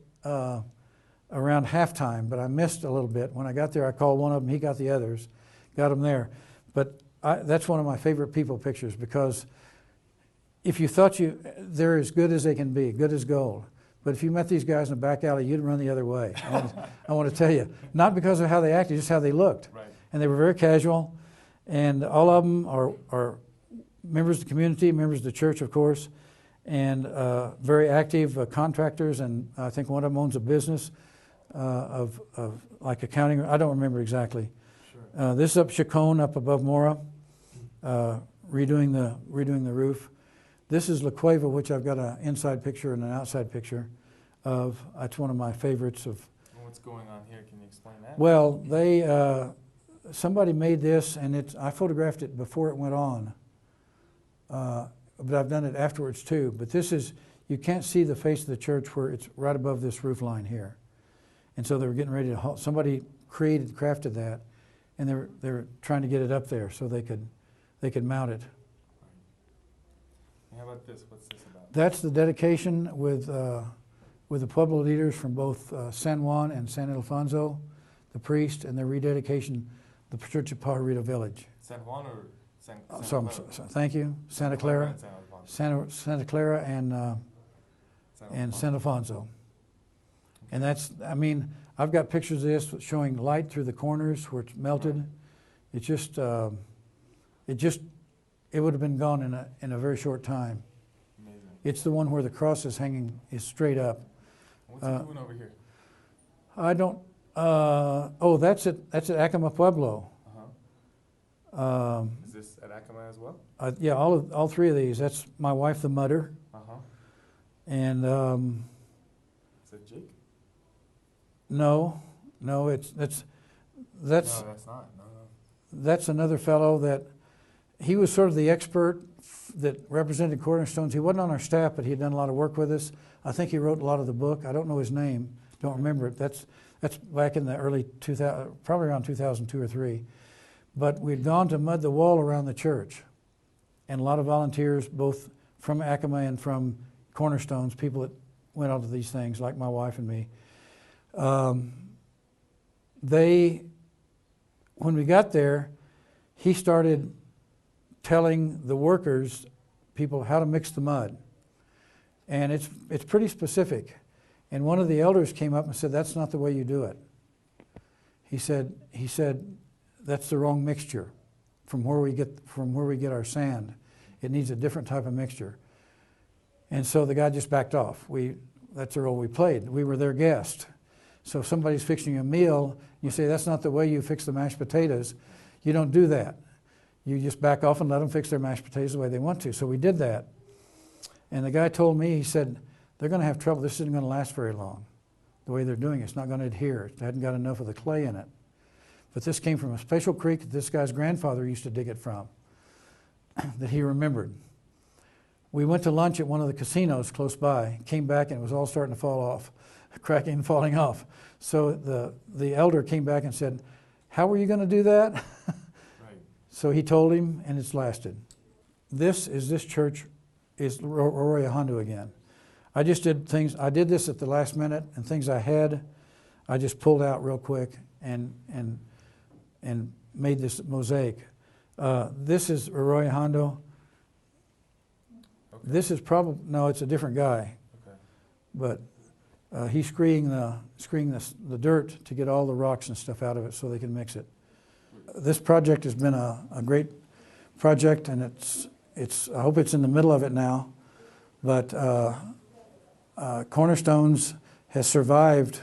around halftime, but I missed a little bit. When I got there, I called one of them. He got the others, got them there. But that's one of my favorite people pictures, because if you thought they're as good as they can be, good as gold. But if you met these guys in the back alley, you'd run the other way. I want to tell you, not because of how they acted, just how they looked. Right. And they were very casual, and all of them are members of the community, members of the church, of course, and very active contractors, and I think one of them owns a business of like accounting. I don't remember exactly. Sure. This is up Chacon, up above Mora, redoing the roof. This is La Cueva, which I've got an inside picture and an outside picture of. It's one of my favorites of. What's going on here? Can you explain that? Well, somebody made this, and I photographed it before it went on, but I've done it afterwards too. But this is, you can't see the face of the church where it's right above this roof line here, and so they were getting ready to. Somebody crafted that, and they were trying to get it up there so they could mount it. How about this? What's this about? That's the dedication with the Pueblo leaders from both San Juan and San Ildefonso, the priest, and their rededication, the Church of Pajarito Village. San Juan or San Thank you. Santa Clara, Santa Clara, and San Ildefonso. And that's, I mean, I've got pictures of this showing light through the corners where it's melted. Right. It would have been gone in a very short time. Amazing. It's the one where the cross is straight up. What's he doing over here? I don't. That's at Acoma Pueblo. Is this at Acoma as well? Yeah, all three of these. That's my wife, the mudder. And is that Jake? No, that's not. No. That's another fellow that he was sort of the expert that represented Cornerstones. He wasn't on our staff, but he had done a lot of work with us. I think he wrote a lot of the book. I don't know his name. Don't remember it. That's back in the early 2000, probably around 2002 or 3. But we'd gone to mud the wall around the church, and a lot of volunteers, both from Acoma and from Cornerstones, people that went out to these things, like my wife and me. When we got there, he started telling the workers, people, how to mix the mud. And it's pretty specific. And one of the elders came up and said, "That's not the way you do it." He said, "That's the wrong mixture from where we get our sand. It needs a different type of mixture." And so the guy just backed off. That's the role we played. We were their guest. So if somebody's fixing a meal, you say, "That's not the way you fix the mashed potatoes." You don't do that. You just back off and let them fix their mashed potatoes the way they want to. So we did that. And the guy told me, he said, "They're going to have trouble. This isn't going to last very long. The way they're doing it, it's not going to adhere. It hadn't got enough of the clay in it." But this came from a special creek that this guy's grandfather used to dig it from, that he remembered. We went to lunch at one of the casinos close by, came back, and it was all starting to fall off, cracking and falling off. So the elder came back and said, "How were you going to do that?" Right. So he told him, and it's lasted. This church is Arroyo Hondo again. I just did things. I did this at the last minute, and things I just pulled out real quick and made this mosaic. This is Arroyo Hondo. Okay. This is probably, no, it's a different guy. Okay. But he's screeing the dirt to get all the rocks and stuff out of it so they can mix it. This project has been a great project, and I hope it's in the middle of it now. But Cornerstones has survived,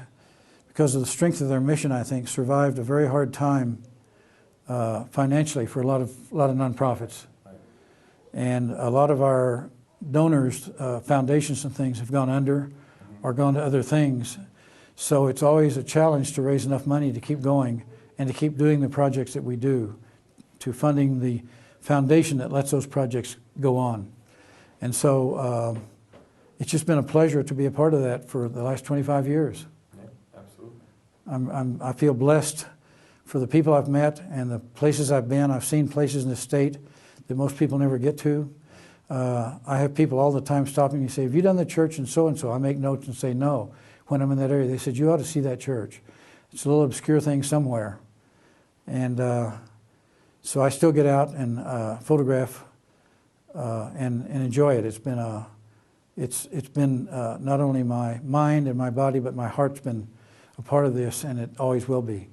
because of the strength of their mission, I think, survived a very hard time financially for a lot of nonprofits. Right. And a lot of our donors, foundations and things, have gone under or gone to other things. So it's always a challenge to raise enough money to keep going and to keep doing the projects that we do, to funding the foundation that lets those projects go on. And so it's just been a pleasure to be a part of that for the last 25 years. Yeah, absolutely. I feel blessed for the people I've met and the places I've been. I've seen places in the state that most people never get to. I have people all the time stopping me and say, "Have you done the church and so?" I make notes and say no. when I'm in that area, they said, you ought to see that church. It's a little obscure thing somewhere. And so I still get out and photograph and enjoy it. It's been not only my mind and my body, but my heart's been a part of this, and it always will be.